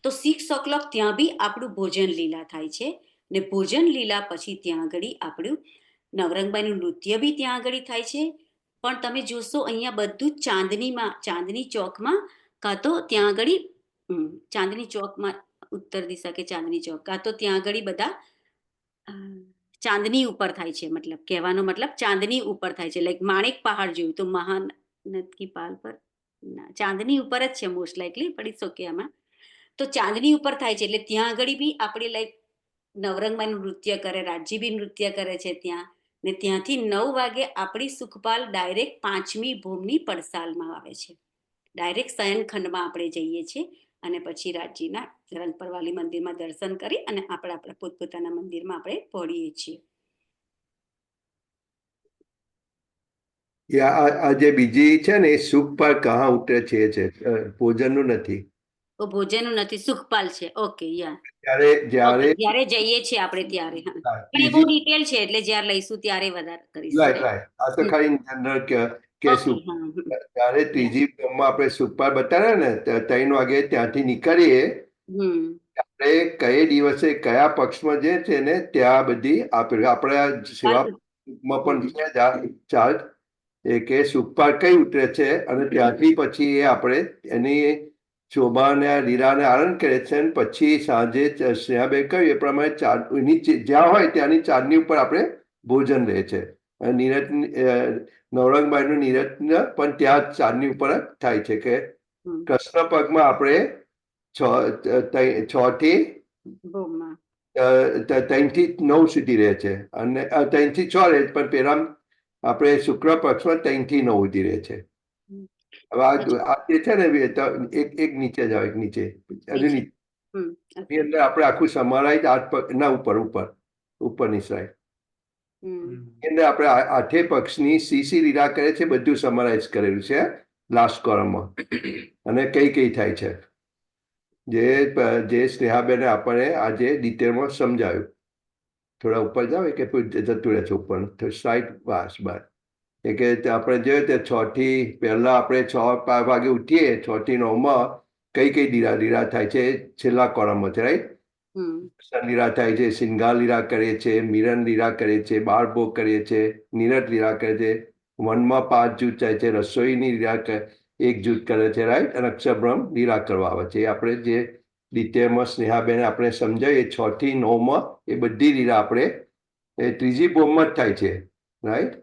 તો 6 o'clock ત્યાં બી આપણું ભોજન લીલા થાય છે ને ભોજન લીલા પછી ત્યાં આગળ આપણું નવરંગબાઈનું નૃત્ય બી ત્યાં આગળ થાય છે. પણ તમે જોશો અહીંયા બધું ચાંદની ચોકમાં, કાં તો ત્યાં આગળ ચાંદની ચોકમાં ઉત્તર દિશા કે ચાંદની ચોક, કાં તો ત્યાં આગળ બધા ચાંદની ઉપર થાય છે. મતલબ કહેવાનો મતલબ ચાંદની ઉપર થાય છે. લાઈક માણિક પહાડ જોયું તો મહાનદ કી પાલ પર ચાંદની ઉપર જ છે મોસ્ટ લાઇકલી, પણ ઇટ્સ ઓકે. આમાં તો ચાંદની ઉપર થાય છે એટલે ત્યાં આગળ બી આપણે લાઈક નવરંગબાઈનું નૃત્ય કરે, રાજજી બી નૃત્ય કરે છે ત્યાં. ને ત્યાંથી 9 વાગે આપણી સુખપાલ ડાયરેક્ટ 5મી ભૂમની પડસાલમાં આવે છે. ડાયરેક્ટ શયનખંડમાં આપણે જઈએ છીએ અને પછી રાતજીના રંગપરવાલી મંદિરમાં દર્શન કરી અને આપણે આપણા પોતપોતાના મંદિરમાં આપણે પહોંચીએ છીએ. આ જે બીજી છે ને એ સુખપાલ કહા ઉતરે છે ભોજનનું નથી. તો ભોજનનું નથી, સુખપાલ છે. ઓકે, યા. જ્યારે જ્યારે જઈએ છીએ આપણે ત્યારે. હા, પણ એ બહુ ત્રીજી ડિટેલ છે એટલે જ્યારે લઈશું ત્યારે વધારે કરીશું. રાઈટ આ તો ખાલી જનરલ કે ઓકે, હા. ત્યારે ત્રીજી ફોર્મમાં આપણે સુખપાલ બતાવ્યા ને 3 વાગે ત્યાંથી નીકળીએ આપણે કઈ દિવસે કયા પક્ષમાં જે છે ને ત્યાં બધી આપણે સેવામાં પણ છે ચાર્જ એ કે સુખપાલ કઈ ઉતરે છે અને ત્યાંથી પછી એ આપણે એની શોભાને લીલાને આનંદ કરે છે અને પછી સાંજે સ્નેહાબેન કહ્યું એ પ્રમાણે જ્યાં હોય ત્યાંની ચાંદની ઉપર આપણે ભોજન રહે છે. નીરજ નવરંગબાઈનું નીરજ પણ ત્યાં ચાંદની ઉપર જ થાય છે કે કૃષ્ણ પગમાં આપણે 6 થી 3 થી 9 સુધી રહે છે અને 3 થી 6 રહે પણ પેલા આપણે શુક્ર પક્ષમાં 3 થી 9 સુધી રહે છે. હવે આ જે છે ને એક નીચે જાઓ એક નીચે એની અંદર આપણે આખું સમારાય 8 ના ઉપરની સાઈડ એટલે આપણે 8 પક્ષની સીસી લીલા કરે છે બધું સમરાઇઝ કરેલું છે લાસ્ટ કોલમમાં અને કઈ કઈ થાય છે જે સ્નેહાબેને આપણને આજે ડિટેલમાં સમજાવ્યું. થોડા ઉપર જાવ કે જતું રહે છે ઉપર સાઈડ બસ એ કે આપણે જોઈએ તો 6 થી પહેલા આપણે 6 વાગે ઉઠીએ 6 થી 9માં કઈ લીલા થાય છે છેલ્લા કોલમમાં છે રાઈટ. લીલા થાય છે, શિંગાર લીલા કરે છે, મિરન લીલા કરે છે, બાળભોગ કરીએ છે, નીરજ લીલા કરે છે, 1માં 5 જૂથ થાય છે, રસોઈની લીલા 1 જૂથ કરે છે રાઈટ અને અક્ષરબ્રહ્મ લીલા કરવા આવે છે. એ આપણે જે ડિટેલમાં સ્નેહાબેન આપણે સમજાવીએ 6 થી 9માં એ બધી લીલા આપણે એ ત્રીજી ભોમમાં જ થાય છે રાઈટ.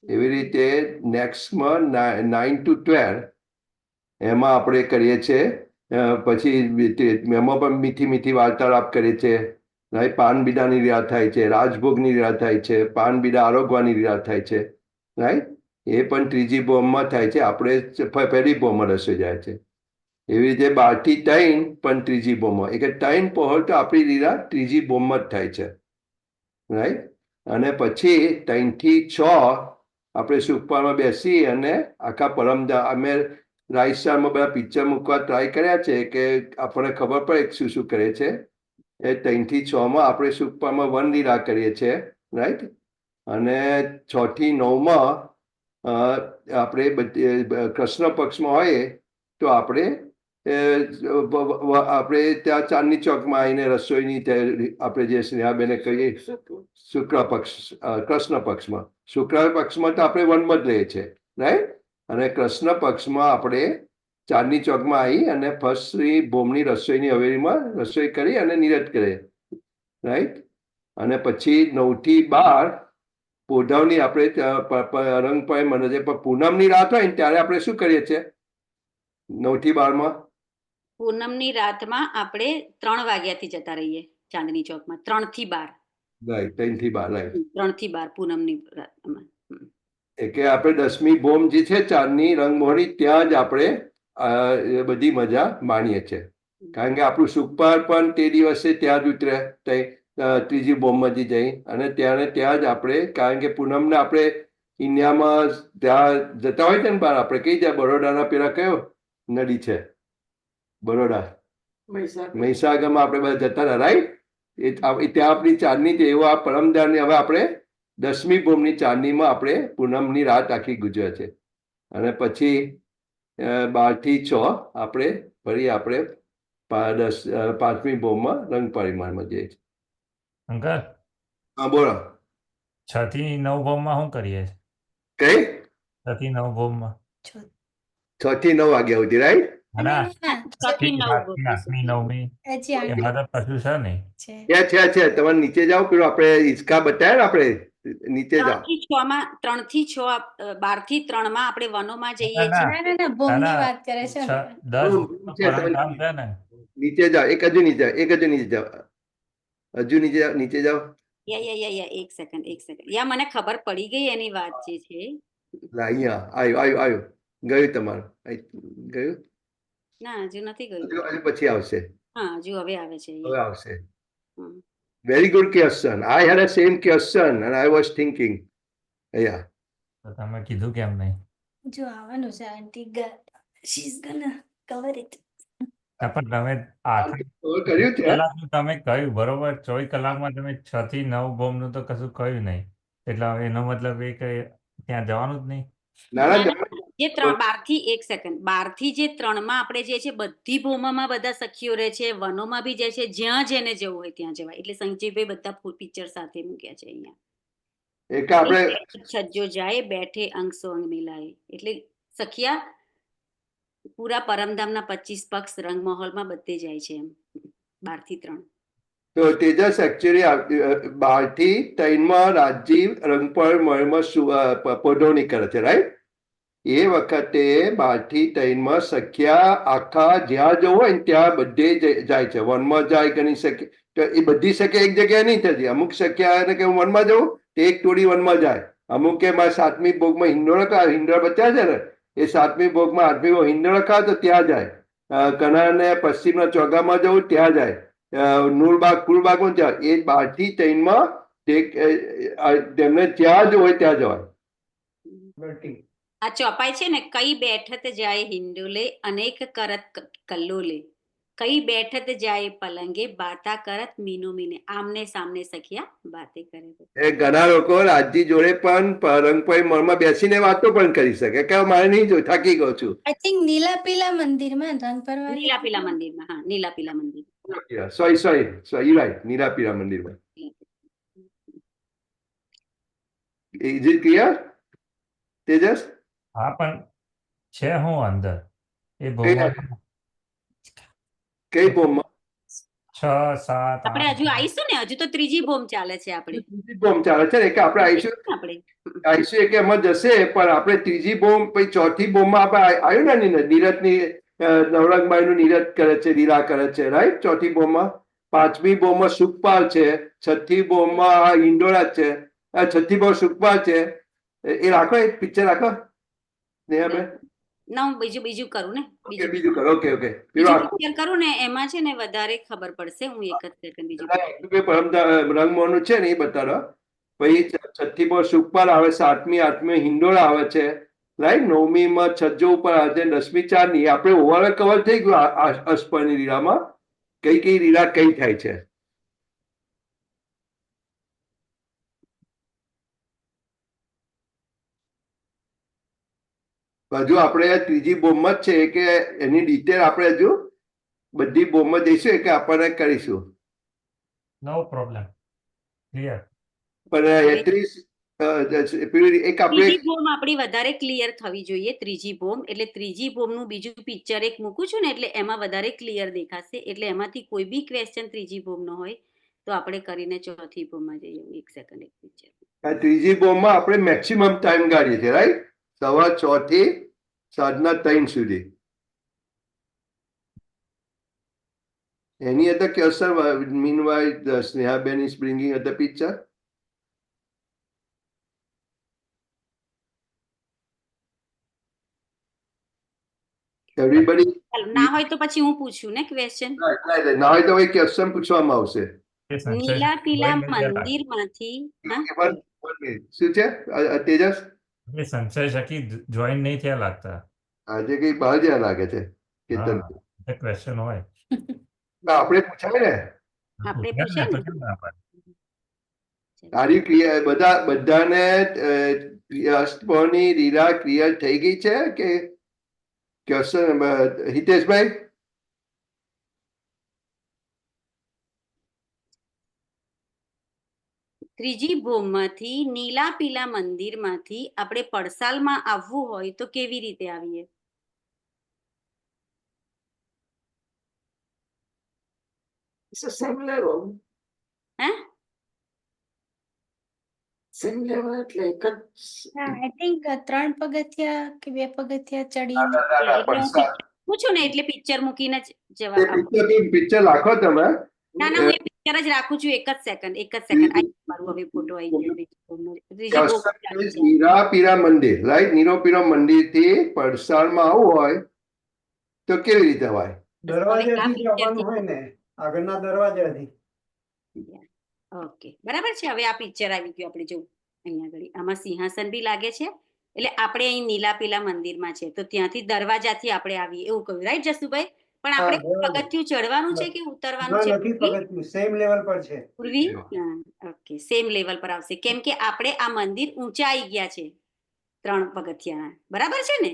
એવી રીતે નેક્સ્ટમાં 9 to 12 એમાં આપણે કરીએ છીએ પછી એમાં પણ મીઠી વાર્તાલાપ કરીએ છીએ રાઈટ. પાનબીડાની લીલા થાય છે, રાજભોગની લીલા થાય છે, પાનબીડા આરોગવાની લીલા થાય છે રાઈટ. એ પણ ત્રીજી ભોમમાં થાય છે, આપણે પહેલી ભોમમાં રસોઈ જાય છે. એવી રીતે 12 થી 3 પણ ત્રીજી ભોમમાં એટલે 3 પહોળ તો આપણી લીલા ત્રીજી ભોમમાં જ થાય છે રાઈટ. અને પછી 3 થી 6 આપણે સુખપાલમાં બેસી અને આખા પરમદા અમે રાજસ્થાનમાં બધા પિક્ચર મૂકવા ટ્રાય કર્યા છે કે આપણને ખબર પડે શું શું કરે છે. એ 3 થી 6માં આપણે સુખપાલમાં 1 લીલા કરીએ છીએ રાઈટ. અને 6 થી 9માં આપણે કૃષ્ણ પક્ષમાં હોઈએ તો આપણે ત્યાં ચાંદની ચોકમાં આવીને રસોઈની આપણે જે સ્નેહાબેને કહીએ શુક્લ પક્ષ કૃષ્ણ પક્ષમાં તો આપણે 1માં જ રહીએ છીએ રાઈટ. અને કૃષ્ણ પક્ષમાં આપણે ચાંદની ચોકમાં આવી અને ફર્સ્ટ ભોમની રસોઈની હવેલીમાં રસોઈ કરી અને નીરજ કરે રાઈટ. અને પછી 9 થી 12 પોઢવની આપણે રંગપાય મને છે પણ પૂનમની રાત હોય ને ત્યારે આપણે શું કરીએ છીએ 9 થી 12માં પૂનમની રાતમાં આપણે 3 વાગ્યાથી જતા રહીએ ચાંદની ચોકમાં 3 થી 12 રાઈટ 3 થી 12 રાઈટ 3 થી 12 પૂનમની રાતમાં. એટલે આપણે 10મી ભોમ જે છે ચાંદની રંગમોહની ત્યાં જ આપણે બધી મજા માણીએ છીએ કારણ કે આપણું સુખપાલ પણ તે દિવસે ત્યાં જ ઉતરે ત્રીજી ભોમમાં જઈ અને ત્યાં જ આપણે કારણ કે પૂનમને આપણે ઇન્ડિયામાં ત્યાં જતા હોય છે ને બહાર આપણે કઈ જાય બરોડાના પેલા કયો નદી છે બરોડા મહીસાગરમાં આપણે બધા જતા હતા રાઈટ. ત્યાં આપણી ચાંદની છે એવો આ પરમદારની હવે આપણે 10મી ભોમની ચાંદનીમાં આપણે પૂનમની રાત આખી ગુજરે છે. અને પછી 12 થી 6 આપણે ફરી આપણે 5મી ભોમમાં રંગ પરિમાણમાં જઈએ છીએ. અંકલ હા બોલો 6 થી 9 ભોમમાં શું કરીએ કઈ 6 થી 9 ભોમમાં 6 થી 9 વાગ્યા સુધી રાઈટ. એમાં તો કશું છે નહીં. છે તમે નીચે જાઓ પેલું આપણે હિંચકા બતાવ્યા ને આપણે નીચે જાઓ 3 થી 6 12 થી 3 માં આપણે વનોમાં જઈએ છીએ. ભોમની વાત કરે છે. 10 કામ છે ને નીચે જાઓ એક હજુ નીચે જાઓ હજુ નીચે જાઓ યા એક સેકન્ડ યા મને ખબર પડી ગઈ એની વાત જે છે. અહીંયા આવ્યું ગયું તમારું ગયું ના હજુ નથી ગયું. હજુ પછી આવશે હા હજુ હવે આવે છે. હવે આવશે. હમ. Very good question. I had a same question and I was thinking. Yeah. તો તમે કીધું કેમ નહીં? જો આવવાનું છે aunty, she is gonna cover it. હા, પણ તમે આખરી કર્યું છે કલાકનું તમે કહ્યું બરોબર, 24 કલાકમાં તમે 6 થી 9 બોમ્બનું તો કશું કહ્યું નહીં, એટલે હવે એનો મતલબ એ કે ત્યાં જવાનું જ નહીં. નાના જે 12 એક સેકન્ડ 12 જે 3માં આપણે જે છે બધી ભૂમામાં બધા સખીઓ રહે છે, વનોમાં બી જાય છે, જ્યાં જેને જવું હોય ત્યાં જવાય. એટલે સંજીવભાઈ બધા ફૂલ પિક્ચર સાથે મૂક્યા છે અહીંયા. એક આપણે છજ્જો જાય બેઠે અંગ સો અંગ મિલાય. એટલે સખિયા પૂરા પરમધામના 25 પક્ષ રંગ મહોલમાં બધે જાય છે એમ 12 થી 3. તો તેજસ એકચ્યુઅલી 12 થી 3માં રાજીવ રંગપળ મળમાં પોઢવણી કરે છે, રાઈટ? એ વખતે 12 થી 3માં સખ્યા આખા જ્યાં જવું હોય ને ત્યાં બધે જાય છે. વનમાં જાય ઘણી સખ્યા, તો એ બધી સખ્યા એક જગ્યાએ નહીં થતી. અમુક સખ્યા કે હું વનમાં જવું તો એક ટોળી વનમાં જાય. અમુક કે મારે 7મી ભોગમાં હિંડોળા બચ્યા છે ને, એ 7મી ભોગમાં 8મી હિંડોળા ખાવ તો ત્યાં જાય. કનાને પશ્ચિમના ચોગામાં જવું ત્યાં જાય. નૂરબાગ ફૂલબાગમાં ત્યાં. એ 12 થી 3માં તેમને જ્યાં જ હોય ત્યાં જવાય. આ ચોપાઈ છે ને, કઈ બેઠત જાય હિંડોલે અનેક કરત કલ્લોલે, કઈ બેઠત જાય પલંગે બાતા કરત મીનો મીને, આમને સામને સખિયા બાતે કરે. એ ઘણા લોકો રાજજી જોડે પણ રંગપળી મળમાં બેસીને વાતો પણ કરી શકે કે મારે નહીં જો થાકી ગયો છું. આઈ થિંક નીલા પીલા મંદિરમાં રંગ પરવા નીલા પીલા મંદિરમાં. હા નીલા પીલા મંદિર. સોરી રાઈટ, નીલાપીરા મંદિરમાં. Is it clear Tejas? હા, પણ છે હું અંદર એ બોમ્બમાં કઈ બોમ્બમાં? 6, 7, આપણે 8 હજુ આવીશું ને, હજુ તો ત્રીજી બોમ્બ ચાલે છે આપણી. ત્રીજી બોમ્બ ચાલે છે ને, કે આપણે આવીશું કે એમાં જશે, પણ આપણે ત્રીજી બોમ્બ પછી ચોથી બોમ્બમાં આપણે આવ્યું ને નીરજની નવરંગબાઈનું નીરજ કરે છે, લીલા કરે છે, રાઈટ? ચોથી બોમ્બમાં. 5મી બોમ્બમાં સુખપાલ છે, 6ઠ્ઠી બોમ્બમાં હિંડોળા છે, 6ઠ્ઠી બોમ્બ સુખપાલ છે. એ રાખો, એક પિક્ચર રાખો નેહાબેન. ના હું બીજું કરું ને, બીજું કરો. ઓકે બીજું પિક્ચર કરું ને, એમાં છે ને વધારે ખબર પડશે. હું એક જ સેકન્ડ બીજું રંગમોહનનું છે ને એ બતાડો. પછી 6ઠ્ઠી બોમ્બ સુખપાલ આવે, 7મી 8મી હિંડોળા આવે છે, રાઈટ? 9મીમાં છજ્જો ઉપર આવે છે, 10મી ચાંદની. આપણે ઓવરઓલ કવર થઈ ગયું અસ્પરની લીલામાં કઈ લીલા કઈ થાય છે. હજુ આપણે ત્રીજી બોમ્બમાં જ છે કે એની ડિટેલ આપણે હજુ બધી બોમ્બમાં જઈશું કે આપણને કરીશું. નો પ્રોબ્લેમ, ક્લિયર. પણ એક આપણે ત્રીજી બોમ્બ આપણી વધારે ક્લિયર થવી જોઈએ. ત્રીજી બોમ્બ એટલે ત્રીજી બોમ્બનું બીજું પિક્ચર એક મૂકું છું ને, એટલે એમાં વધારે ક્લિયર દેખાશે. એટલે એમાંથી કોઈ બી ક્વેશ્ચન ત્રીજી બોમ્બ નો હોય તો આપણે કરીને ચોથી બોમ્બમાં જઈએ. એક સેકન્ડ એક પિક્ચર. ત્રીજી બોમ્બમાં આપણે મેક્સિમમ ટાઈમ કાઢીએ છીએ, રાઈટ? સવા 6 થી સાંજના 3 સુધી. Any other question? Meanwhile, Snehaben is bringing at the picture. Everybody. ના હોય તો પછી હું પૂછું ને ક્વેશ્ચન. ના હોય તો ક્વેશ્ચન પૂછવામાં આવશે. નીલા પીલા મંદિરમાંથી શું છે તેજસ? સંશય શકી જોઈન નહીં થયા લાગતા. આજે કઈ બહાર જ્યાં લાગે છે કેતન. ક્વેશ્ચન હોય આપણે પૂછાય ને, આપણે પૂછે ને. તારી ક્રિયા બધાને અષ્ટપહરની લીલા ક્રિયા થઈ ગઈ છે કે ક્વેશ્ચન? હિતેશભાઈ ત્રીજી બોમ્બમાંથી નીલા પીલા મંદિરમાંથી આપણે પડસાલમાં આવવું હોય તો કેવી રીતે આવીએ? Same level. હે? સેમ લેવલ એટલે એક જ. આઈ થિંક 3 પગથિયા કે 2 પગથિયા ચડીને પૂછું ને એટલે પિક્ચર મૂકીને જ જવાબ આપો. પિક્ચર રાખો તમે. ના હું અત્યારે જ રાખું છું, એક જ સેકન્ડ મારું હવે ફોટો આવી ગયો ત્રીજી ભોગનો. ત્રીજી ભોગ કસર ચાલુ છે. નીરાપીરા મંદિર, રાઈટ? નીરોપીરા મંદિર થી પડસાળમાં આવવું હોય તો કેવી રીતે હોય? દરવાજેથી હવે આ જવાનું હોય ને, આગળના દરવાજાથી. ઓકે, બરાબર છે. હવે આ પિક્ચર આવી ગયું આપણે જો અહીંયા આગળ. આમાં સિંહાસન બી લાગે છે. એટલે આપણે અહીં નીલા પીલા મંદિરમાં છે, તો ત્યાંથી દરવાજાથી આપણે આવીએ એવું કહ્યું, રાઈટ જસુભાઈ? પણ આપણે દરવાજા. પગથિયું ચડવાનું છે કે ઉતરવાનું ના, છે નથી પગથિયું, સેમ લેવલ પર છે. પૂર્વી? ઓકે, સેમ લેવલ પર આવશે, કેમ કે આપણે આ મંદિર ઊંચા આવી ગયા છે 3 પગથિયાના, બરાબર છે ને?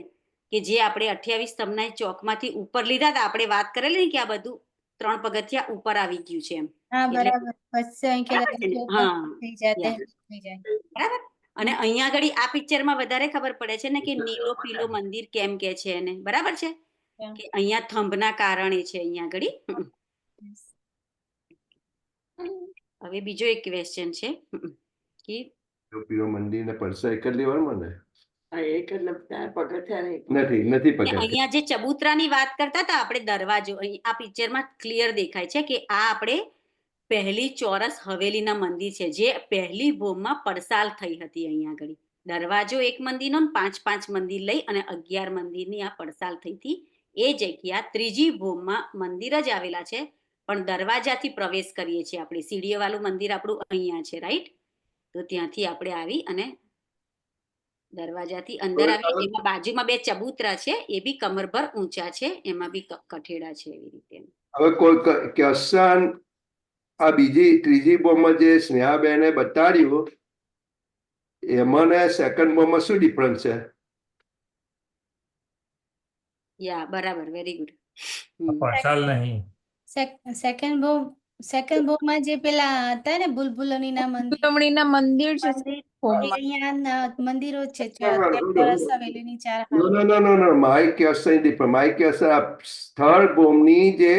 કે જે આપણે 28 સ્તંભના ચોકમાંથી ઉપર લીધા હતા, આપણે વાત કરેલી ને કે આ બધું 3 પગથિયા ઉપર આવી ગયું છે એમ. હા એટલે બરાબર. પછી અહીં કે બરાબર છે ને? લગન હા, થઈ જાય યા. તેમ થઈ જાય. બરાબર. અને અહીંયા આગળ આ પિક્ચરમાં વધારે ખબર પડે છે ને કે નીલો પીલો મંદિર કેમ કે છે એને, બરાબર છે? Yeah. કે અહીંયા થંભના કારણે છે અહીંયા આગળ. Yes. હવે બીજો એક ક્વેશ્ચન છે કે નીરોપીરા મંદિર ને પડસા એક જ લેવલમાં ને? આ એક એટલે ત્યાં પગથિયા નહીં. નથી કે પકડ. અહીંયા જે ચબૂતરાની વાત કરતા હતા આપણે, દરવાજો અહીં આ પિક્ચરમાં ક્લિયર દેખાય છે કે આ આપણે પહેલી ચોરસ હવેલીના મંદિર છે, જે પહેલી ભોમમાં પડસાલ થઈ હતી અહીંયા આગળ. દરવાજો એક મંદિરનો ને 5 મંદિર લઈ અને 11 મંદિરની આ પડસાલ થઈ હતી. એ જગ્યા ત્રીજી ભોમમાં મંદિર જ આવેલા છે, પણ દરવાજાથી પ્રવેશ કરીએ છીએ આપણે. સીડીઓ વાળું મંદિર આપણું અહીંયા છે, રાઈટ? તો ત્યાંથી આપણે આવી અને દરવાજાથી અંદર આવી. એમાં બાજુમાં 2 ચબૂતરા છે, એ બી કમરભર ઊંચા છે, એમાં બી કઠેડા છે, એવી રીતે. હવે કોઈ ક્વેશ્ચન આ ત્રીજી બોમ્બમાં જે સ્નેહાબેને બતાડ્યું એમાં ને સેકન્ડ બોમ્બમાં શું ડિફરન્સ છે? યા, બરાબર, વેરી ગુડ. પડસાલ નહીં. સેકન્ડ ભોગમાં જે પેલા હતા ને બુલબુલોનીના મંદિર, ચૂકવણીના મંદિર છે મંદિર એ હોમમાં. અહીંયા મંદિરો જ છે. બરાબર. ચોરસ હવેલીની 4 No. My question is different. My question third બોમ્બની જે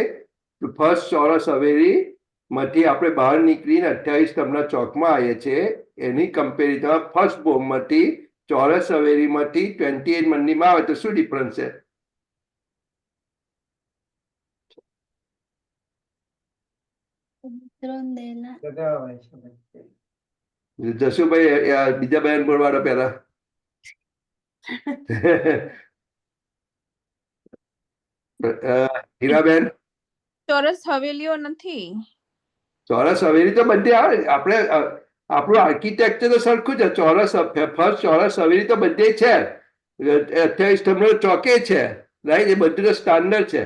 ફર્સ્ટ ચોરસ હવેલી માંથી આપણે બહાર નીકળીને 28 સ્તંભના ચોકમાં આવીએ છીએ, એની કમ્પેરિઝન ફર્સ્ટ બોમ્બમાંથી ચોરસ હવેલીમાંથી 28 મંદિરમાં આવે તો શું ડિફરન્સ છે? ત્રોંદેલા. જગા હોય છે. જશુભાઈ બીજા બેન બોલવાડો પહેલા. હીરાબેન, ચોરસ હવેલીઓ નથી. ચોરસ હવેલી તો બધી આવે. આપણે આપણું આર્કિટેક્ચર તો સરખું છે. ફર્સ્ટ ચોરસ હવેલી તો બધે છે, 28 સ્તંભનો ચોકે છે, રાઈટ? એ બધું તો સ્ટાન્ડર્ડ છે,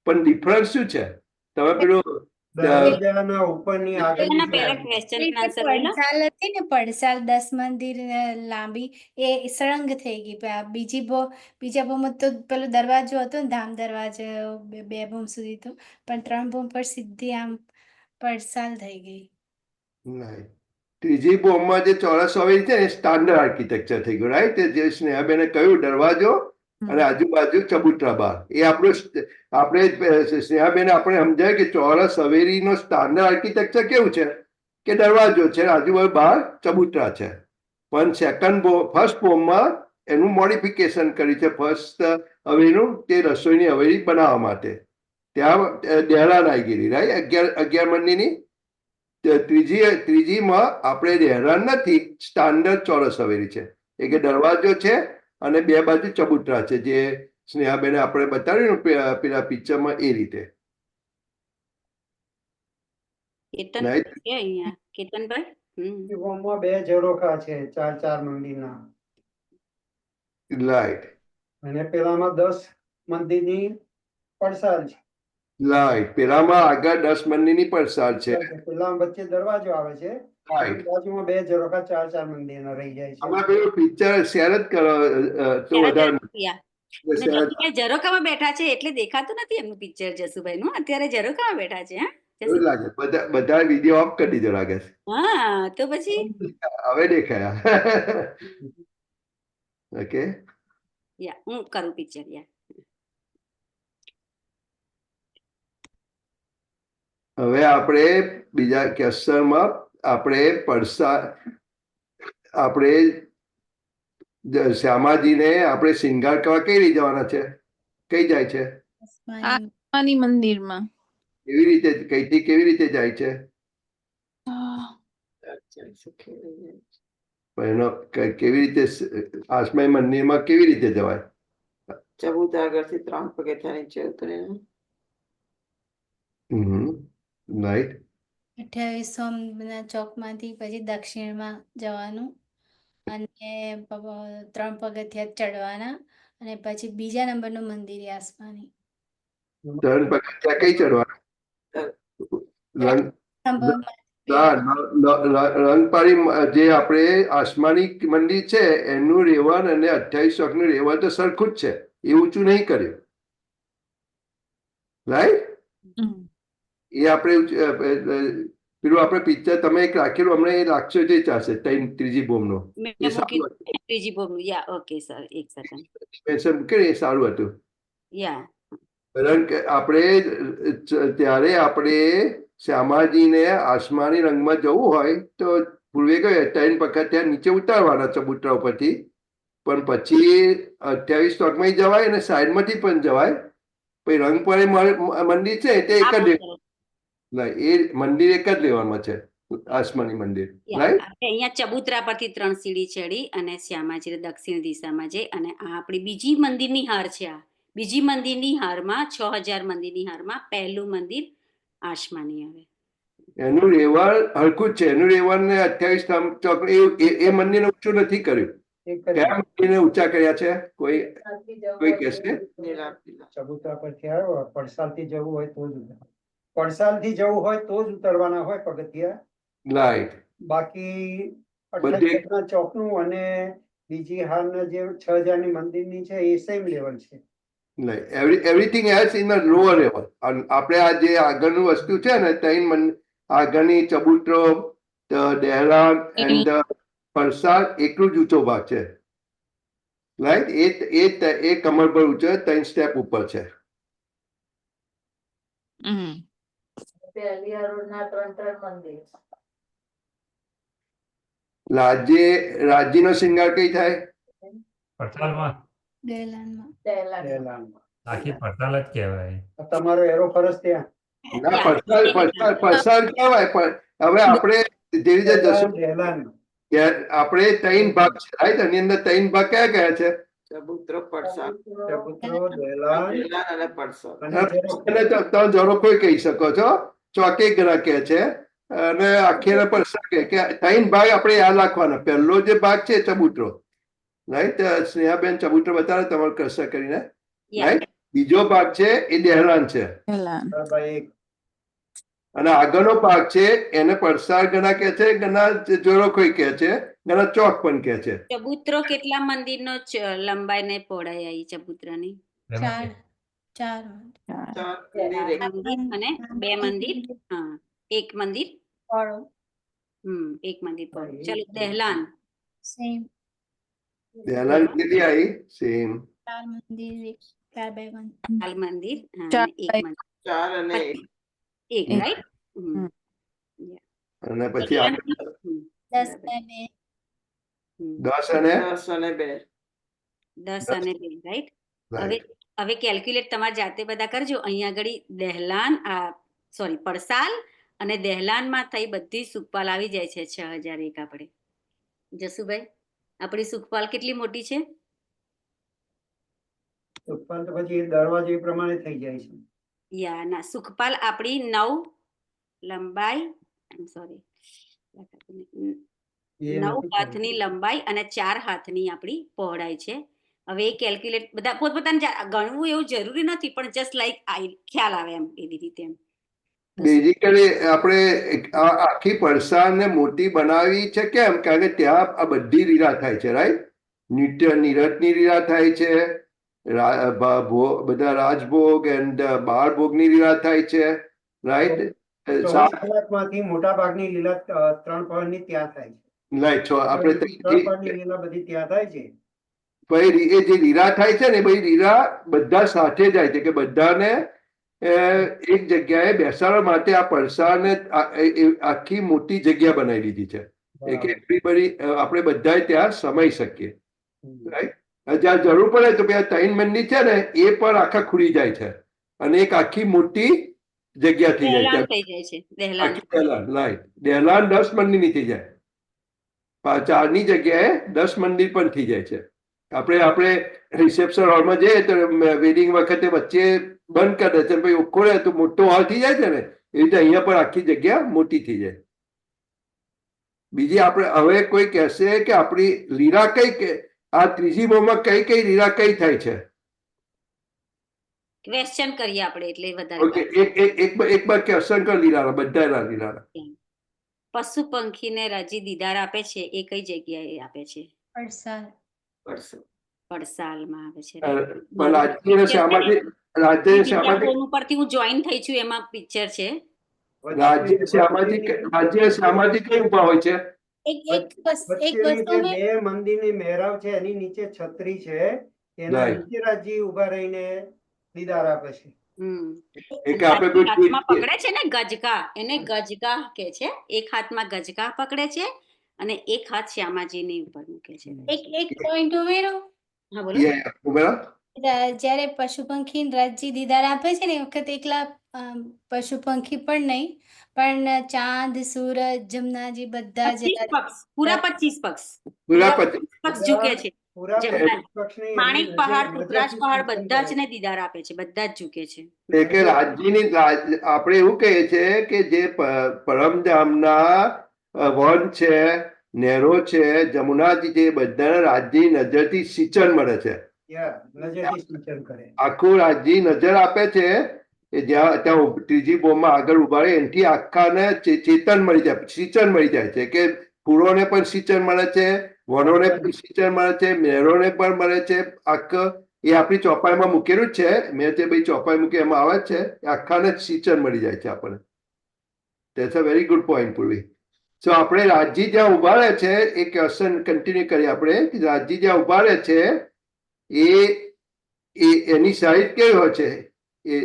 પણ ડિફરન્સ શું છે? તમે પેલું દરવાજાના ઉપરની આગળની પહેલા side. ક્વેશ્ચન એ જે પડસાલ હતી ને, પડસાલ 10 મંદિર લાંબી, એ સળંગ થઈ ગઈ. બીજા ભૂમમાં તો પેલો દરવાજો હતો ને, ધામ દરવાજો 2 ભૂમ સુધી તો, પણ 3 ભૂમ પર સીધી આમ પડસાલ થઈ ગઈ. નહીં. ત્રીજી બોમ્બમાં જે ચોરસ હવેલી છે ને, સ્ટાન્ડર્ડ આર્કિટેક્ચર થઈ ગયું, રાઈટ? જે સ્નેહાબેને કહ્યું, દરવાજો અને આજુબાજુ ચબૂતરા બાર, એ આપણે સ્નેહાબેને આપણે સમજાય કે ચોરસ હવેલીનો સ્ટાન્ડર્ડ આર્કિટેક્ચર કેવું છે કે દરવાજો છે, આજુબાજુ બાર ચબૂતરા છે. પણ ફર્સ્ટ બોમ્બમાં એનું મોડિફિકેશન કર્યું છે. ફર્સ્ટ હવેલીનું તે રસોઈની હવેલી બનાવવા માટે ત્યાં દેહરાન આવી ગયેલી, રાઈટ? 11 મંદિરની. ત્રીજીમાં આપણે દેહરાન નથી, સ્ટાન્ડર્ડ ચોરસ હવેલી છે. એ કે દરવાજો છે અને 2 બાજુ ચબૂતરા છે, જે સ્નેહાબેને આપણે બતાવ્યું ને પેલા પિક્ચરમાં, એ રીતે. કેતન Right. છે અહીંયા, કેતનભાઈ. એ હોમમાં 2 ઝરોખા છે, 4 મંદિરના. રાઈટ અને પેલામાં 10 મંદિરની પડસાલ છે. રાઈટ. પેલામાં આગળ 10 મંદિરની પડસાલ છે. પેલા વચ્ચે દરવાજો આવે છે, રાઈટ. બાજુમાં 2 ઝરોખા 4 મંદિરના રહી જાય છે. આમાં પેલું પિક્ચર શેર જ કરો તો વધારે શેર જ. ઝરોખામાં બેઠા છે એટલે દેખાતું નથી એમનું પિક્ચર જસુભાઈ નું. અત્યારે ઝરોખામાં બેઠા છે. એવું લાગે. બધા વિડીયો ઓફ કરી દીધો લાગે છે. હા, તો પછી હવે દેખાયા. ઓકે, યા હું કરું પિક્ચર. યા હવે આપણે બીજા ક્વેશ્ચનમાં આપણે શ્યામાજીને આપણે શિંગાર કરવા કઈ રીતે જવાના છે? કઈ જાય છે? આસમાની મંદિરમાં. કેવી રીતે, કઈથી કેવી રીતે જાય છે? સુખી રહી જાય. પણ એનો કેવી રીતે આસમાઈ મંદિરમાં કેવી રીતે જવાય? ચબૂતરા આગળથી 3 પગથિયા નીચે ઉતરીને રાઈટ. 28 સોમના ચોકમાંથી પછી દક્ષિણમાં જવાનું અને 3 પગથિયા ચડવાના અને પછી બીજા નંબરનું મંદિર એ આસમાની. 3 પગથિયા કઈ ચડવાના? રંગપાળી જે આપણે આસમાની મંદિર છે એનું રેવન અને 28 ચોકનું રેવન તો સરખું જ છે, એ ઊંચું નહીં કર્યું, રાઈટ? એ આપણે પેલું આપણે પિક્ચર તમે એક રાખેલું હમણાં, એ રાખશો તે ચાલશે. ત્રીજી બોમ્બનો મેં એ સારું મૂકી ત્રીજી બોમ્બ. યા ઓકે સર, એક સેકન્ડ. હતું, એ સારું હતું. યા આપણે ત્યારે આપણે શ્યામાજીને આસમાની રંગમાં જવું હોય તો પૂર્વે કહ્યું 3 પગથિયા નીચે ઉતારવાના ચબૂતરા ઉપરથી, પણ પછી 28 ચોકમાં જવાય અને સાઈડમાંથી પણ જવાય. પછી રંગપાળી મંદિર છે તે એક જ એ મંદિર એક જ લેવામાં છે, આસમાની મંદિર, રાઈટ? આપણે અહીંયા ચબૂતરા પરથી 3 સીડી ચડી અને શ્યામાજી દક્ષિણ દિશામાં જઈ અને આ આપણી બીજી મંદિરની હાર છે. આ બીજી મંદિરની હારમાં 6000 મંદિરની હારમાં પહેલું મંદિર આસમાની આવે. એનું રેવણ હલકું જ છે. એનું રેવણ ને 28 ચોક એ મંદિરને ઊંચું નથી કર્યું. કયા મંદિરને ઊંચા કર્યા છે? કોઈ કહેશે? ચબૂતરા પરથી આવ્યો, પડસાલથી જવું હોય તો જ પડસાલથી જવું હોય તો જ ઉતરવાના હોય પગથિયા. રાઈટ. બાકી 28 ચોકનું અને બીજી હાલના જે 6000 મંદિરની છે એ સેમ લેવલ છે. Everything else in a lower level. આપણે આ જે આગળનું વસ્તુ છે ને, આગળની ચબૂતરો, દહેલાન એન્ડ પરસાદ એટલું જ ઊંચો ભાગ છે, રાઈટ? એ કમર પર ઊંચો 3 સ્ટેપ ઉપર છે. રાજ્યનો શિંગાર કઈ થાય? પડતાલમાં દહેલાનમાં. આખી પડતાલ જ કહેવાય. તમારો એરો ફરસ ત્યાં ના, પરસાદ કહેવાય. પણ હવે આપણે જેવી રીતે જશું, આપણે 3 ભાગ છે, રાઈટ? આની અંદર 3 ભાગ કયા કયા છે? ચબૂતરો, પડસાલ, ચબૂતરો, દહેલાન અને પડસાલ. તમે જોડો કહી શકો છો, ચોકેગરા કે છે અને આખેરા પરસાદ કે 3 ભાગ આપણે યાદ રાખવાના. પહેલો જે ભાગ છે ચબૂતરો, રાઈટ? સ્નેહાબેન ચબૂતરો બતાવે તમારું કર્સર કરીને, રાઈટ? બીજો ભાગ છે એ દહેલાન છે અને આગળનો ભાગ છે એને પડસાર ગણા કે છે, ગણા જોરોખોઈ કે છે, ગણા ચોક પણ કે છે. ચબૂતરો કેટલા મંદિરનો લંબાઈ ને પહોળાઈ આવી ચબૂતરાની? 4 મંદિર અને 2 મંદિર. હા, 1 મંદિર. એક મંદિર પહોળું. ચલો દહેલાન. સેમ. દહેલાન કેટલી આવી? સેમ. 4 મંદિર, 4 by 1. લાલ મંદિર, હા, ચાર અને 1 મંદિર. 4 અને 1. રાઈટ? અને પછી 10 by 2. 10 અને 2. 10 અને 2, રાઈટ? હવે કેલ્ક્યુલેટ તમારે જાતે બધા કરજો. અહીંયા આગળ દહેલાન, સોરી, પડસાલ અને દહેલાનમાં થઈ બધી સુખપાલ આવી જાય છે 6001. આપણે જસુભાઈ, આપણી સુખપાલ કેટલી મોટી છે? સુખપાલ તો પછી દરવાજો એ પ્રમાણે થઈ જાય છે. ના, સુખપાલ આપણી 9 લંબાઈ, સોરી, 9 હાથની લંબાઈ અને 4 હાથની આપણી પહોળાઈ છે. હવે એ કેલ્ક્યુલેટ બધા પોતપોતાને ગણવું એવું જરૂરી નથી, પણ જસ્ટ લાઈક ખ્યાલ આવે એમ, એવી રીતે એમ. બેઝિકલી આપણે આખી પડસાને મોટી બનાવી છે. કેમ? કારણ કે ત્યાં આ બધી લીલા થાય છે, રાઈટ? નિરતની લીલા થાય છે, બધા રાજભોગ એન્ડ બાળભોગની લીલા થાય છે, રાઈટ? 24 કલાકમાંથી મોટા ભાગની લીલા 3 પહોળની ત્યાં થાય છે. રાઈટ. આપણે 3 પહોળની લીલા બધી ત્યાં થાય છે. પછી એ જે લીલા થાય છે ને, બધી લીલા બધા સાથે જાય છે, કે બધાને એક જગ્યાએ બેસાડવા માટે આ પડસાને આખી મોટી જગ્યા બનાવી દીધી છે, કે એવરીબડી આપણે બધા ત્યાં સમાઈ શકીએ, રાઈટ? જ્યાં જરૂર પડે તો પેલા 3 મંદિર છે ને એ પણ આખા ખુલી જાય છે અને એક આખી મોટી જગ્યા થઈ જાય દહેલાન છે. થઈ જાય છે, દહેલાન. આખી દહેલાન રાઈટ. દહેલાન 10 મંદિરની થઈ જાય. 4ની જગ્યાએ 10 મંદિર પણ થઈ જાય છે. આપણે રિસેપ્શન હોલમાં જઈએ તો વેડિંગ વખતે વચ્ચે બંધ કરી દે છે, પછી ખોલે તો મોટો હોલ થઈ જાય છે ને, એ રીતે અહીંયા પણ આખી જગ્યા મોટી થઈ જાય. બીજી આપણે હવે કોઈ કહેશે કે આપણી લીલા કઈ આ ત્રીજી બોમાં કઈ કઈ લીલા કઈ થાય છે? ક્વેશ્ચન કરીએ આપણે એટલે વધારે ઓકે, એક બાર ક્વેશ્ચન કર લીલા બધા લીલા. પશુ પંખીને રાજી દીદાર આપે છે એ કઈ જગ્યાએ આપે છે? વરસાદ. પડસાલમાં આવે છે. પણ રાજ્ય શ્યામાજી વિદ્યાભવન ઉપરથી હું જોઈન થઈ છું, એમાં પિક્ચર છે. રાજ્ય શ્યામાજી કઈ ઉભા હોય છે? એક વચ્ચેની જે વસ્તુ મેં બે મંદિરની મહેરાબ છે એની નીચે છત્રી છે, એના Right. નીચે રાજી ઉભા રહીને દીદાર આપે છે. એક આપણે કોઈ હાથમાં પકડે છે ને ગજકા, એને ગજકા કે છે. એક હાથમાં ગજકા પકડે છે અને એક હાથ શ્યામાજીની ઉપર મૂકે છે. એક પોઈન્ટ ઉમેરો. હા બોલો. ઉમેરા. જ્યારે પશુ પંખી રાજજી દીદાર આપે છે ને એ વખતે એકલા પશુ પંખી પણ નહીં, પણ ચાંદ, સૂરજ, જમનાજી બધા જ 25 પક્ષ, પૂરા 25 પક્ષ, પૂરા પૂરા 25 પક્ષ ઝૂકે છે. પૂરા જમનાજી, પક્ષની એની માણેક નજર- પહાડ, નજરથી ટુકરાજ પહાડ દર્શન બધા કરે. જ ને દીદાર આપે છે, બધા જ ઝૂકે છે. એટલે કે આપણે એવું કહીએ છીએ કે જે પરમધામના વન છે, નહેરો છે, જમુનાજી છે, બધાના રાજ્યની નજરથી સિંચન મળે છે. Yeah, નજરથી સિંચન કરે. આખું રાજ્ય નજર આપે છે કે ત્યાં ત્રીજી બોમમાં આગળ ઉભા રહે એનાથી આખાને ચેતન મળી જાય, સિંચન મળી જાય છે કે ફૂલોને પણ સિંચન મળે છે, વનોને પણ સિંચન મળે છે, નહેરોને પણ મળે છે. એ આપણી ચોપાઈમાં મૂકેલું જ છે, મેં જે ભાઈ ચોપાઈ મૂકી એમાં આવે જ છે, એ આખાને જ સિંચન મળી જાય છે આપણને. That's a very good point પૂર્વી. સો આપણે રાજજી જ્યાં ઉભા રહે છે એ ક્વેશ્ચન કન્ટિન્યુ કરીએ આપણે. રાજજી જ્યાં ઉભા રહે છે એની સાઈડ કેવી હોય છે? એ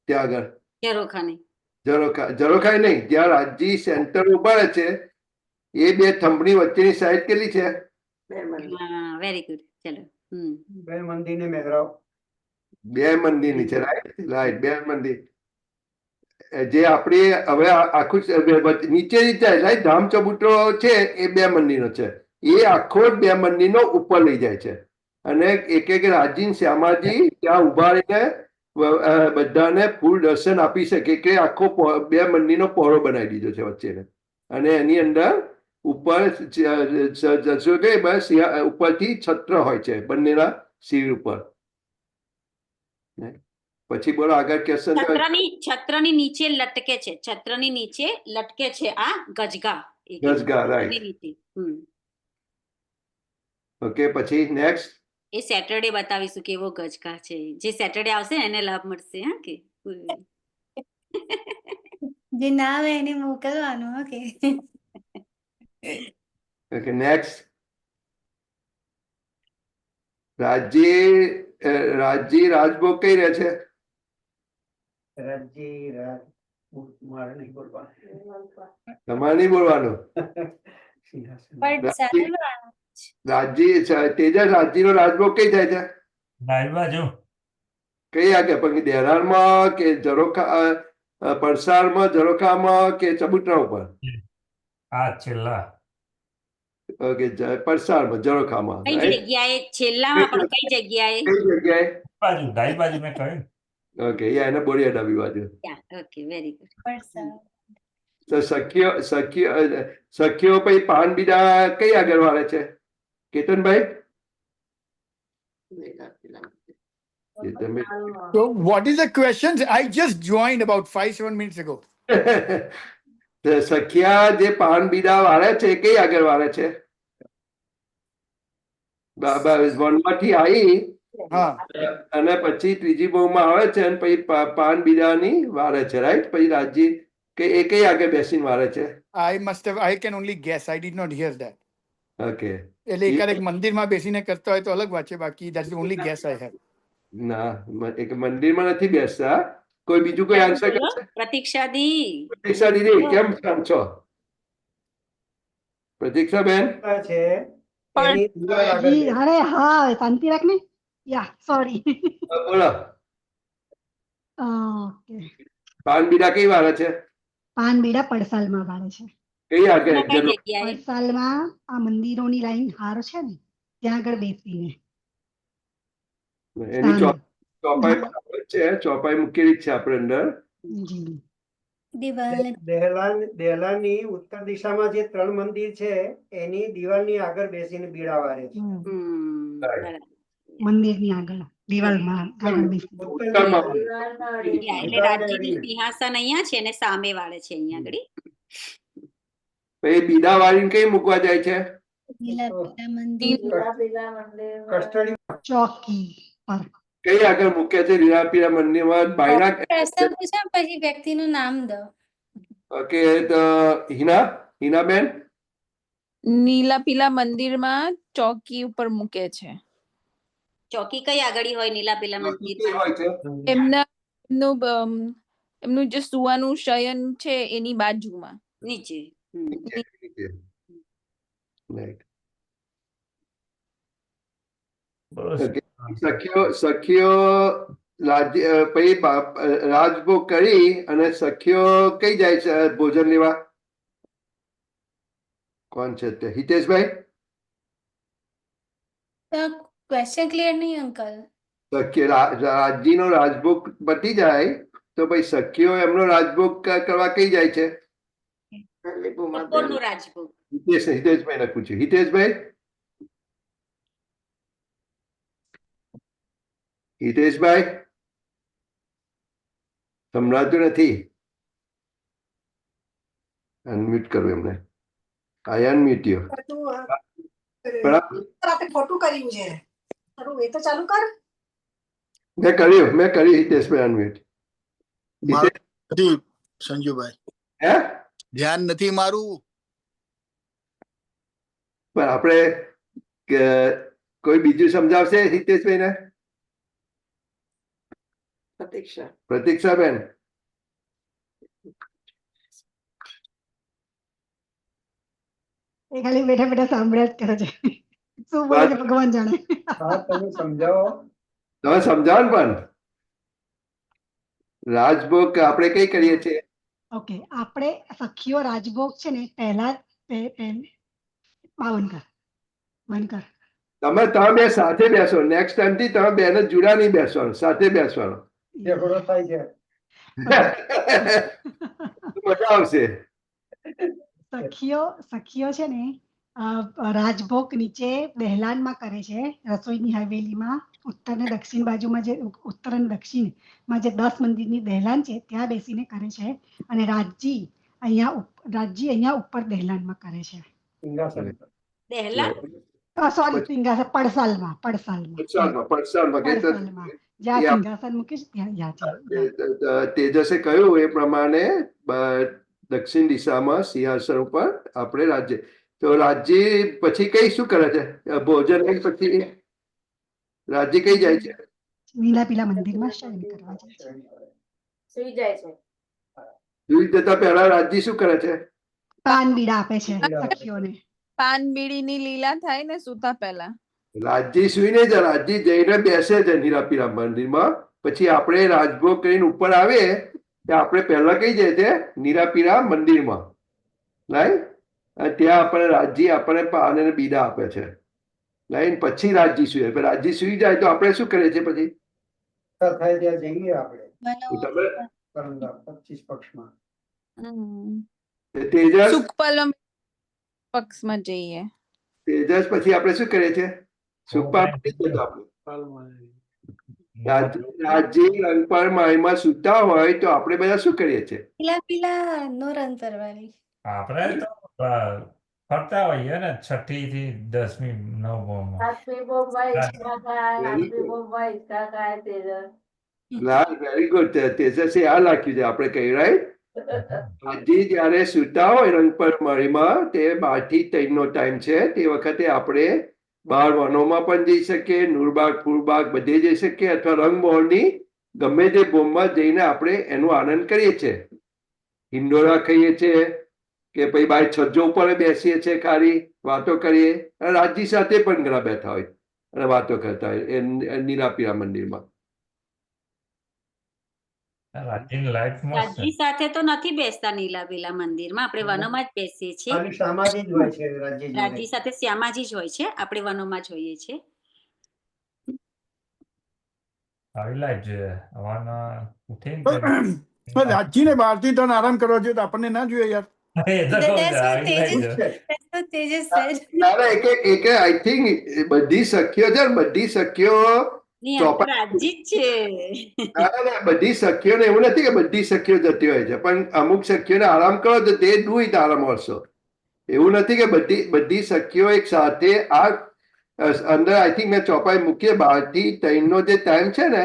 ત્યાં આગળ ઝરોખાની. ઝરોખાઈ નહીં, જ્યાં રાજજી સેન્ટર ઉભા રહે છે એ બે થંભની વચ્ચેની સાઈડ કેટલી છે? હા, વેરી ગુડ. ચલો. બે મંદિરની મહેરાબ. બે મંદિરની છે. રાઈટ, બે મંદિર. જે આપણી હવે આખું નીચે જાય રાઈટ, ધામ ચબૂતરો છે એ બે મંદિરનો છે. એ આખો જ બે મંદિરનો ઉપર લઈ જાય છે અને એક રાજજી શ્યામાજી ત્યાં ઉભા રહીને બધાને ફૂલ દર્શન આપી શકે કે આખો બે મંદિરનો પહોળો બનાવી દીધો છે વચ્ચેને. અને એની અંદર ઉપર બસ ઉપરથી છત્ર હોય છે બંનેના શિર ઉપર. પછી બોલો આગળ ક્વેશ્ચન. છત્રની નીચે લટકે છે, છત્રની નીચે લટકે છે આ ગજગા. ગજગા, રાઈટ. ઓકે, પછી નેક્સ્ટ. એ સેટરડે બતાવીશું કેવો ગજકા છે. જે સેટરડે આવશે ને એને લાભ મળશે. હા કે જે ના આવે એને મોકલવાનું. ઓકે. Okay, next. રાજજી રાજભોગ કઈ રહે છે? રાજજી મારે નહીં બોલવાનું. તમારે નહીં બોલવાનું. પણ સારું. તેજસ રાજજીનો રાજભોગ કઈ થાય છે? ડાબી બાજુ. કઈ આગળ? પછી દેરારમાં કે ઝરોખા, પરસારમાં, ઝરોખામાં કે ચબૂતરા ઉપર? આ છેલ્લા. ઓકે, પરસારમાં, ઝરોખામાં. કઈ જગ્યાએ? છેલ્લામાં પણ કઈ જગ્યાએ? કઈ જગ્યાએ? બાજુ, ડાબી બાજુ મેં કહ્યું. ઓકે, એને બોલીએ ડાબી બાજુ. Okay, very good. તો સખીઓ પછી પાન બીડા કઈ આગળ વાળે છે? કેતનભાઈ? So, what is the question? I just joined about 5-7 minutes ago. Sakhiya જે પાન બીડા વાળે છે કઈ આગળ વાળે છે? વનમાંથી આવી અને પછી ત્રીજી બહુમાં આવે છે અને પછી પાન બીડાની વાળે છે, રાઈટ? પછી રાજજી કે એ કઈ આગળ બેસીને વાળે છે? I can only guess. I did not hear that. Okay. એટલે એકાદ મંદિરમાં બેસીને કરતા હોય તો અલગ વાત છે, બાકી that's the only guess I have. ના, એક મંદિરમાં નથી બેસતા. કોઈ બીજું કોઈ આન્સર કરશે? પ્રતીક્ષા દી. પ્રતીક્ષા દીદી કેમ છો? પ્રતીક્ષા બેન છે અરે હા, શાંતિ રાખ ને. યા સોરી. બોલો. પાનબીડા કઈ વાળા છે? પાનબીડા પડસાલમાં વાળે છે. કઈ આગળ કઈ જગ્યાએ? પડસાલમાં આ મંદિરોની લાઈન હાર છે ને ત્યાં આગળ બેસીને એની સામે. ચોપાઈ બરાબર છે, ચોપાઈ મૂકેલી જ છે આપણે અંદર. જી. દિવાલને દહેલાની ઉત્તર દિશામાં જે 3 મંદિર છે એની દિવાલની આગળ બેસીને બીડા વારે છે. બરાબર. મંદિરની આગળ દિવાલમાં આગળ બેસીને. ઉત્તરમાં. એટલે રાજજીનું સિંહાસન અહીંયા છે ને સામે વાળે છે અહીંયા આગળ. પછી બીડા વાળીને કઈ મૂકવા જાય છે? લીલા પીલા મંદિર કસ્ટડી ચોકી પર. કઈ આગળ મૂકે છે? લીલા પીળા મંદિરમાં બાયણા. પ્રશ્ન પૂછો પછી વ્યક્તિનું નામ દો. ઓકે, તો હિનાબેન નીલા પીલા મંદિરમાં ચોકી ઉપર મૂકે છે. ચોકી કઈ આગળ હોય નીલા પેલા કઈ મંદિર? હોય છે? એમનું જે સુવાનું શયન છે એની બાજુમાં. નીચે. નીચે. Right. Okay. સખીઓ પછી રાજભોગ કરી અને સખીઓ કઈ જાય છે ભોજન લેવા? કોણ છે તે? હિતેશભાઈ? ક્વેશ્ચન ક્લિયર નહીં અંકલ. રાજજીનો રાજભોગ પતી જાય તો પછી સખીઓ એમનો રાજભોગ કરવા કઈ જાય છે? બપોરનો રાજભોગ. હિતેશભાઈ ને પૂછ્યું. હિતેશભાઈ? હિતેશભાઈ સંભળાતું નથી. અનમ્યુટ કરવું એમને. આઈ અનમ્યુટ યુ. ખોટું કર્યું છે. એ તો ચાલુ કર. મેં કર્યું હિતેશભાઈ અનમ્યુટ. સંજુભાઈ હે? ધ્યાન નથી મારું. પણ આપણે કોઈ બીજું સમજાવશે હિતેશભાઈ ને? પ્રતીક્ષાબેન એ ખાલી બેઠા બેઠા સાંભળ્યા જ કરે છે. શું બોલે છે ભગવાન જાણે. તમે સમજાવો. તમે સમજાવો ને. પણ રાજભોગ આપણે કઈ કરીએ છીએ? ઓકે, આપણે સખીઓ રાજભોગ છે ને પહેલા બંધ કર. તમે બે સાથે બેસો. નેક્સ્ટ ટાઈમ થી તમે બેને જુદા નહીં બેસવાનું, સાથે બેસવાનું. ઝઘડો થાય છે. મજા આવશે. સખીઓ છે ને રાજભોગ નીચે દહેલાનમાં કરે છે. રસોઈની હવેલીમાં ઉત્તર ને દક્ષિણ બાજુમાં ઉત્તર અને દક્ષિણમાં જે 10 મંદિરની દહેલાન છે ત્યાં બેસીને કરે છે. અને રાજજી અહીંયા ઉપર દહેલાનમાં કરે છે. દહેલા સોરી, સિંહાસન પડસાલમાં જ્યાં સિંહાસન મૂક્યું છે ત્યાં. તેજસે કહ્યું એ પ્રમાણે દક્ષિણ દિશામાં સિંહાસન ઉપર આપણે રાજ્ય. તો રાજ્ય પછી કઈ શું કરે છે? ભોજન પછી રાજ્ય કઈ જાય છે? લીલા પીલા મંદિરમાં શયન કરવા જાય છે. સુઈ જાય છે. સુઈ જતા પહેલા રાજ્ય શું કરે છે? પાન બીડા આપે છે સખીઓને. પાન બીડીની લીલા થાય ને સુતા પહેલા. રાજ્ય સુઈને જ રાજ્ય જઈને બેસે છે નીલા પીલા મંદિરમાં. પછી આપણે રાજભોગ કરીને ઉપર આવીએ આપણે પહેલા કઈ જાય છે? નીલા પીલા મંદિરમાં. રાઈટ? ત્યાં આપણે રાજ્ય આપણને પાન અને બીડા આપે છે. રાઈટ? પછી રાજ્ય સુઈ. રાજ્ય સુઈ જાય તો આપણે શું કરીએ છીએ પછી? થાય ત્યાં જઈએ આપણે. તમે 25 પક્ષમાં. તેજસ સુખપાલ પક્ષમાં જઈએ. તેજસ પછી આપણે શું કરીએ છીએ? સુખપાલ રાજ્ય રંગપાળ માળીમાં સૂતા હોય તો આપણે બધા શું કરીએ છીએ? પીલા નો રંતર વાળી. આપણે તો ફરતા હોઈએ ને 6ઠી થી 10મી નવમોમાં. Very good. તેજસે આ લખ્યું છે આપણે કહી. રાઈટ? આજે જયારે સૂતા હોય રંગપાળ માળીમાં તે 12 થી 3 નો ટાઈમ છે. તે વખતે આપણે બહાર વનોમાં પણ જઈ શકીએ, નૂરબાગ ફૂલબાગ બધે જઈ શકીએ, અથવા રંગમહોલની ગમે તે ભૂમમાં જઈને આપણે એનો આનંદ કરીએ છીએ. હિંડોળા ખાઈએ છીએ કે પછી બહાર છજ્જો ઉપર બેસીએ છીએ, ખાલી વાતો કરીએ. અને રાજજી સાથે પણ ઘણા બેઠા હોય અને વાતો કરતા હોય નીલા પીલા મંદિરમાં. રાજ્યની લાઈફ મસ્ત છે. રાજ્ય સાથે તો નથી બેસતા નીલાબેલા મંદિરમાં, આપણે વનોમાં જ બેસીએ છીએ. ખાલી શ્યામાજી જ હોય છે રાજ્ય જોડે. રાજ્ય સાથે શ્યામાજી જ હોય છે, આપણે વનોમાં જ હોઈએ છીએ. આવી લાઈફ જોઈએ હવારના ઉઠીને પણ રાજ્યને બહારથી તને આરામ કરવા જોઈએ તો આપણને ના જોઈએ યાર. એ તો કહું છું, આવી Tejas, લાઈફ જોઈએ. that's what Tejas said. ના એક આઈ થિંક બધી શક્યો છે ને, બધી શક્યો નહીં, આ તો રાજ્ય જ છે. ના, બધી શક્યોને એવું નથી કે બધી શક્યો જતી હોય છે, પણ અમુક શક્યોને આરામ કરો તો તે ડુ ઇટ આરામ ઓલ્સો. એવું નથી કે બધી શક્યો એક સાથે આ અંદર આઈ થિંક મેં ચોપાઈ મૂકીએ 12 થી 3 નો જે ટાઈમ છે ને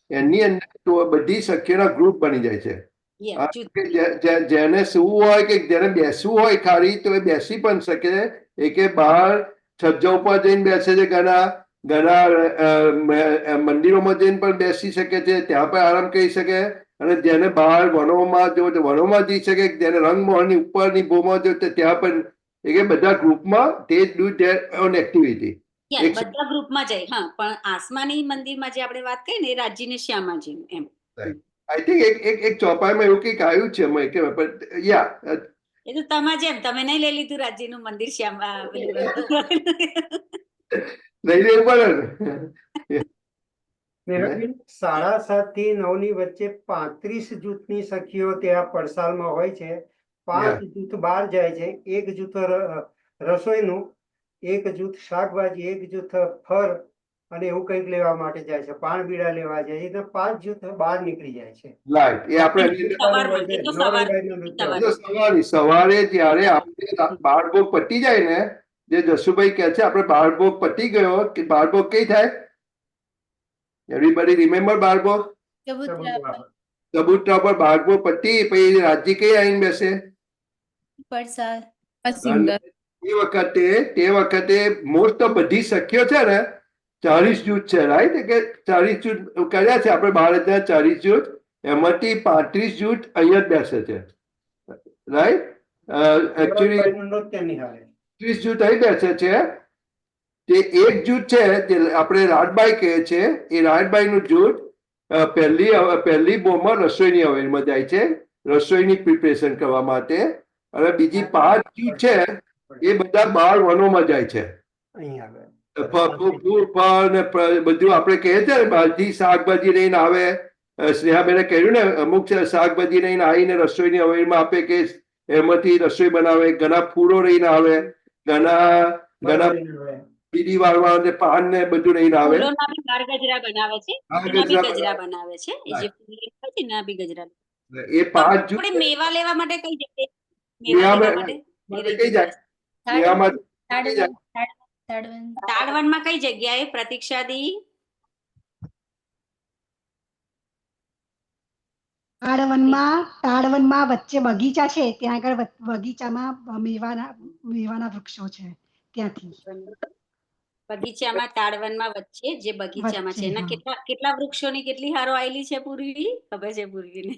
એની અંદર તો બધી શક્યોના ગ્રુપ બની જાય છે. Yeah, જેને સૂવું હોય કે જેને બેસવું હોય ખાલી તો એ બેસી પણ શકે. એ કે બહાર છજ્જા ઉપર જઈને બેસે છે, ઘણા મંદિરોમાં જઈને પણ બેસી શકે છે, ત્યાં પણ આરામ કરી શકે. અને જેને બહાર વનોમાં જો વનોમાં જઈ શકે, જેને રંગમહોરની ઉપરની ભૂમાં જો ત્યાં પણ એ કે બધા ગ્રુપમાં તે ડુ ધેર ઓન એક્ટિવિટી. બધા ગ્રુપમાં જાય. હા, પણ આસમાની મંદિરમાં જે આપણે વાત કરી ને એ રાજ્યને શ્યામાજી એમ. આઈ થિંક એક ચોપાઈમાં એવું કંઈક આવ્યું છે મેં કે પણ યા એ તો તમે જેમ તમે નહીં લઈ લીધું રાજ્યનું મંદિર શ્યામા લઈ લેવું પડે ને. 7:30 થી 9 ની વચ્ચે 35 જૂથની સખીઓ ત્યાં પડસાલમાં હોય છે. 5 જૂથ બહાર જાય છે. એક જૂથ રસોઈનું, એક જૂથ શાકભાજી, એક જૂથ ફળ અને એવું કંઈક લેવા માટે જાય છે, પાન બીડા લેવા જાય છે. 5 જૂથ બહાર નીકળી જાય છે. લાઈટ એ આપણે સવારે જયારે આપણે બાળભોગ પતી જાય ને, જે જસુભાઈ કહે છે આપણે બાળભોગ પતી ગયો કે બાળભોગ કઈ થાય? Everybody remember બાળભોગ? ચબુતરા પર બાળભોગ પતી પછી રાજ્ય કઈ આવીને બેસે? પડસાલ. તે વખતે મોસ્ટ ઓફ બધી શક્યો છે ને 40 જૂથ છે, રાઈટ? કે 40 જૂથ કર્યા છે આપણે ભારતના 40 જૂથ, એમાંથી 35 જૂથ અહીંયા જ બેસે છે, રાઈટ? એકચ્યુઅલી 30 જૂથ અહીં બેસે છે. તે એક જૂથ છે જે આપણે રાજબાઈ કહે છે, એ રાજબાઈ નું જૂથ પહેલી બોમાં રસોઈની હવેલીમાં જાય છે, રસોઈની પ્રિપેરેશન કરવા માટે. અને બીજી 5 જૂથ છે એ બધા 12 વનોમાં જાય છે. બધું આપણે કહીએ છીએ ને, બહારથી શાકભાજી લઈને આવે. સ્નેહાબેને કહ્યું ને, અમુક શાકભાજી લઈને આવીને રસોઈની હવેલીમાં આપે કે એમાંથી રસોઈ બનાવે. ઘણા ફૂલો લઈને આવે, ઘણા બીડી વાળવા ને પાન ને બધું લઈને આવે. ગજરા બનાવે છે, ગજરા બનાવે છે. એ જે ના બી ગજરા. એ 5 જૂથ આપણે મેવા લેવા માટે કઈ જગ્યાએ મેવા લેવા માટે કઈ જાય? તાડવનમાં કઈ જગ્યાએ પ્રતીક્ષા દી? તાડવનમાં વચ્ચે બગીચા છે, ત્યાં આગળ બગીચામાં મેવાના વૃક્ષો છે. ત્યાંથી બગીચામાં તાડવનમાં વચ્ચે જે બગીચામાં છે એના કેટલા વૃક્ષોની કેટલી હારો આવેલી છે પૂર્વી? ખબર છે પૂર્વીને?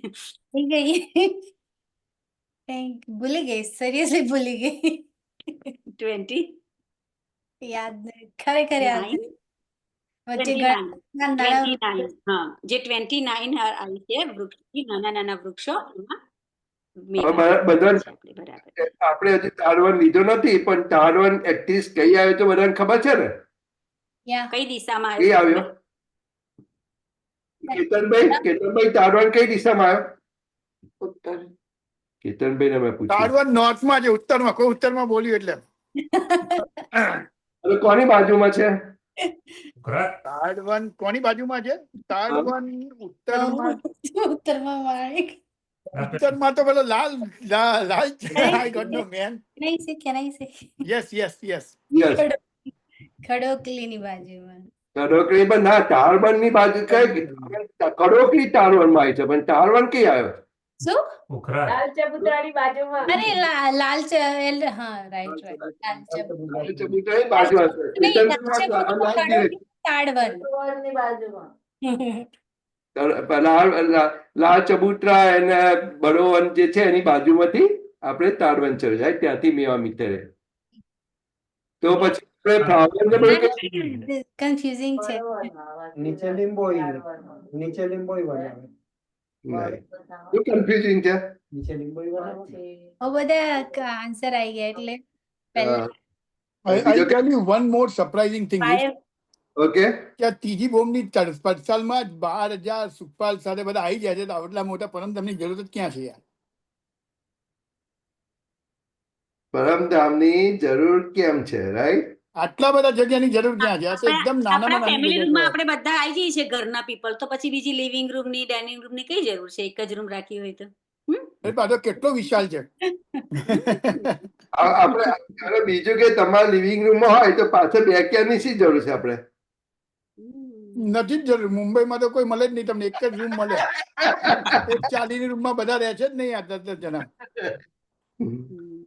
ભૂલી ગઈ, સિરિયસલી ભૂલી ગઈ. 20 યાદ ખરેખર યાદ જે 29 આવી છે વૃક્ષ, નાના વૃક્ષો. આપણે હજી તાડવન લીધો નથી, પણ તાડવન એક્ટિસ કઈ આવ્યો તો બધાને ખબર છે ને? કઈ દિશામાં કઈ આવ્યો? કેતનભાઈ તાડવન કઈ દિશામાં આવ્યો? ઉત્તર. કેતનભાઈ ને મેં પૂછ્યું. તાડવન નોર્થમાં છે, ઉત્તરમાં. કોઈ ઉત્તરમાં બોલ્યું એટલે. કોની બાજુમાં છે? તાડવન કોની બાજુમાં છે? તાડવન ઉત્તરમાં. ઉત્તરમાં તો પેલો લાલ I got no man. Can I say? Yes. ખડોકલીની બાજુમાં. કડોકલી પણ ના, તારવન ની બાજુ કઈ? કડોકલી તારવન માં આવી છે, પણ તારવન કઈ આવ્યો? શું? લાલ ચબુતરાની બાજુમાં. અરે લાલ હા, રાઈટ. ચબુતરાની બાજુ તાડવન. લાલ ચબુતરા અને બરોવન જે છે એની બાજુમાંથી આપણે તાડવન ચડી જાય, ત્યાંથી મેવા મિત્રે. તો પછી કન્ફ્યુઝિંગ છે. નીચે લીંબોઈ બનાવે. શું કન્ફ્યુઝિંગ છે? બહુ બધા આન્સર આવી ગયા એટલે પહેલા I tell you one more surprising thing is okay, કે આ ત્રીજી બોમ્બની પડસાલમાં જ 12,000 સુખપાલ સાથે બધા આવી જાય છે તો આટલા મોટા પરમધામની જરૂર જ ક્યાં છે યાર? પરમધામની જરૂર કેમ છે, રાઈટ? આટલા બધા જગ્યાની જરૂર ક્યાં છે? આ તો એકદમ આપણા નાનામાં ફેમિલી નાની રૂમમાં જગ્યા આપણે બધા આવી જઈએ છીએ ઘરના પીપલ, તો પછી બીજી લિવિંગ રૂમ ની ડાઇનિંગ રૂમ ની કઈ જરૂર છે? એક જ રૂમ રાખી હોય તો છે. પાછો કેટલો વિશાળ છે. આપણે બીજું કે તમારા લિવિંગ રૂમમાં હોય તો પાછળ બેકયાર્ડની શી જરૂર છે આપણે? નથી જ જરૂર. મુંબઈમાં તો કોઈ મળે જ નહીં તમને, એક જ રૂમ મળે. એક ચાલીની રૂમમાં બધા રહે છે જ નહીં આ 10 જણા.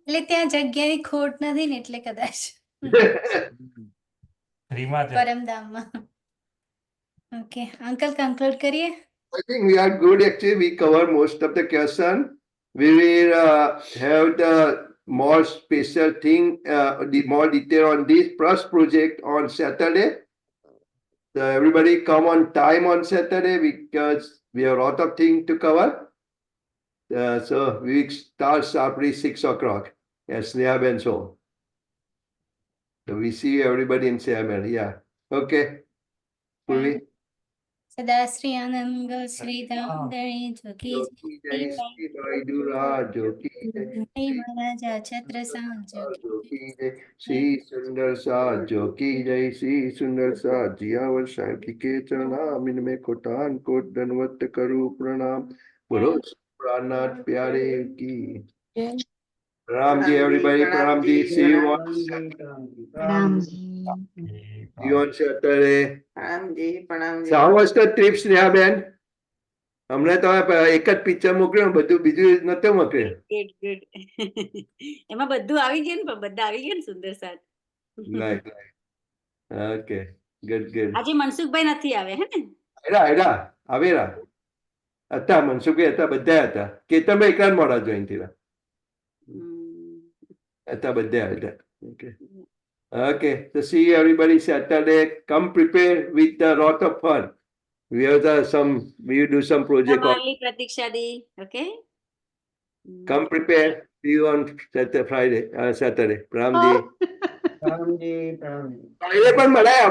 એટલે ત્યાં જગ્યાની ખોટ નથી ને એટલે કદાચ ફ્રીમાં છે. પરમધામમાં. ઓકે અંકલ કન્ક્લુડ કરીએ. I think we are good. Actually, we cover most of the question. We will have the more special thing, the more detail on this first project on Saturday. So everybody come on time on Saturday because we have a lot of things to cover. So we start sharply 6 o'clock at Snehaben's home. So we see everybody in Snehaben. Yeah. Okay. Purvi? સદાશ્રી આનંદ મંગલ શ્રી દામોદરી જોગી Joki Jai Sri Vaidura Joki Jai જય મહારાજા છત્ર સાંજો Joki Jai Sri Sundar Sa Joki Jai Sri Sundar Sa Jiyavar Shanti Ke Chanam Inme Kotan Kot Danvat Karu Pranam Bolo Pranath Pyare Ki Ramji everybody Pranamji see you on Ramji see you on Saturday. પ્રણામજી પ્રણામજી. So how was the trip સ્નેહાબેન? હમણાં તમે એક જ picture મોકલ્યું બધું બીજું નતું મોકલ્યું. Good good. એમાં બધું આવી ગયું ને, બધા આવી ગયા ને સુંદર સાથ. Right. Okay. Good. આજે મનસુખભાઈ નથી આવે હે ને? એરા આવેરા હતા મનસુખભાઈ હતા બધા હતા. કેતનભાઈ એકલા જ મોડા જોઈન થયેલા હતા બધા હતા. Okay. So see you everybody Saturday. Come prepare with a lot of fun. We will do some project. તમારી પ્રતીક્ષા દી. Okay. Come prepare. See you on Saturday. Pranamji. Friday પણ મળાય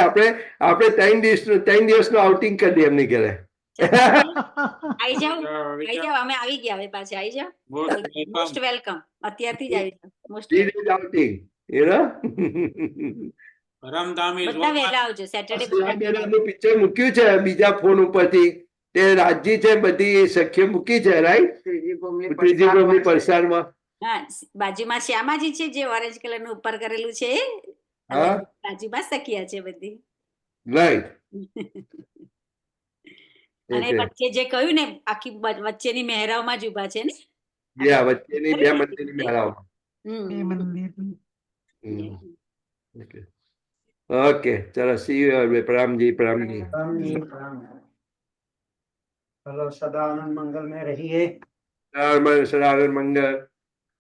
આપણે. આપણે 3 દિવસનું આઉટિંગ કરી દઈએ એમની ઘરે. આવી જાઓ અમે આવી ગયા હવે પાછા આવી જાઓ. Most welcome. અત્યારથી જ આવી જાઓ. Most 3 days outing, you know? બધા વહેલા આવજો સેટરડે. પિક્ચર મૂક્યું છે બીજા ફોન ઉપરથી. તે રાજજી છે બધી સખ્ય મૂકી છે, રાઈટ? ત્રીજી ભૂમિ પરસારમાં. હા, બાજુમાં શ્યામાજી છે જે ઓરેન્જ કલર નું ઉપર કરેલું છે. હા, બાજુમાં સખિયા છે બધી. રાઈટ. અને વચ્ચે જે કહ્યું ને આખી વચ્ચેની મહેરાવમાં જ ઉભા છે ને. વચ્ચેની બે મંદિરની મેળામાં. ઓકે ચલો સી યુ. પ્રણામજી. चलो सदा आनंद मंगल में रहिए. સદાનંદ મંગળ.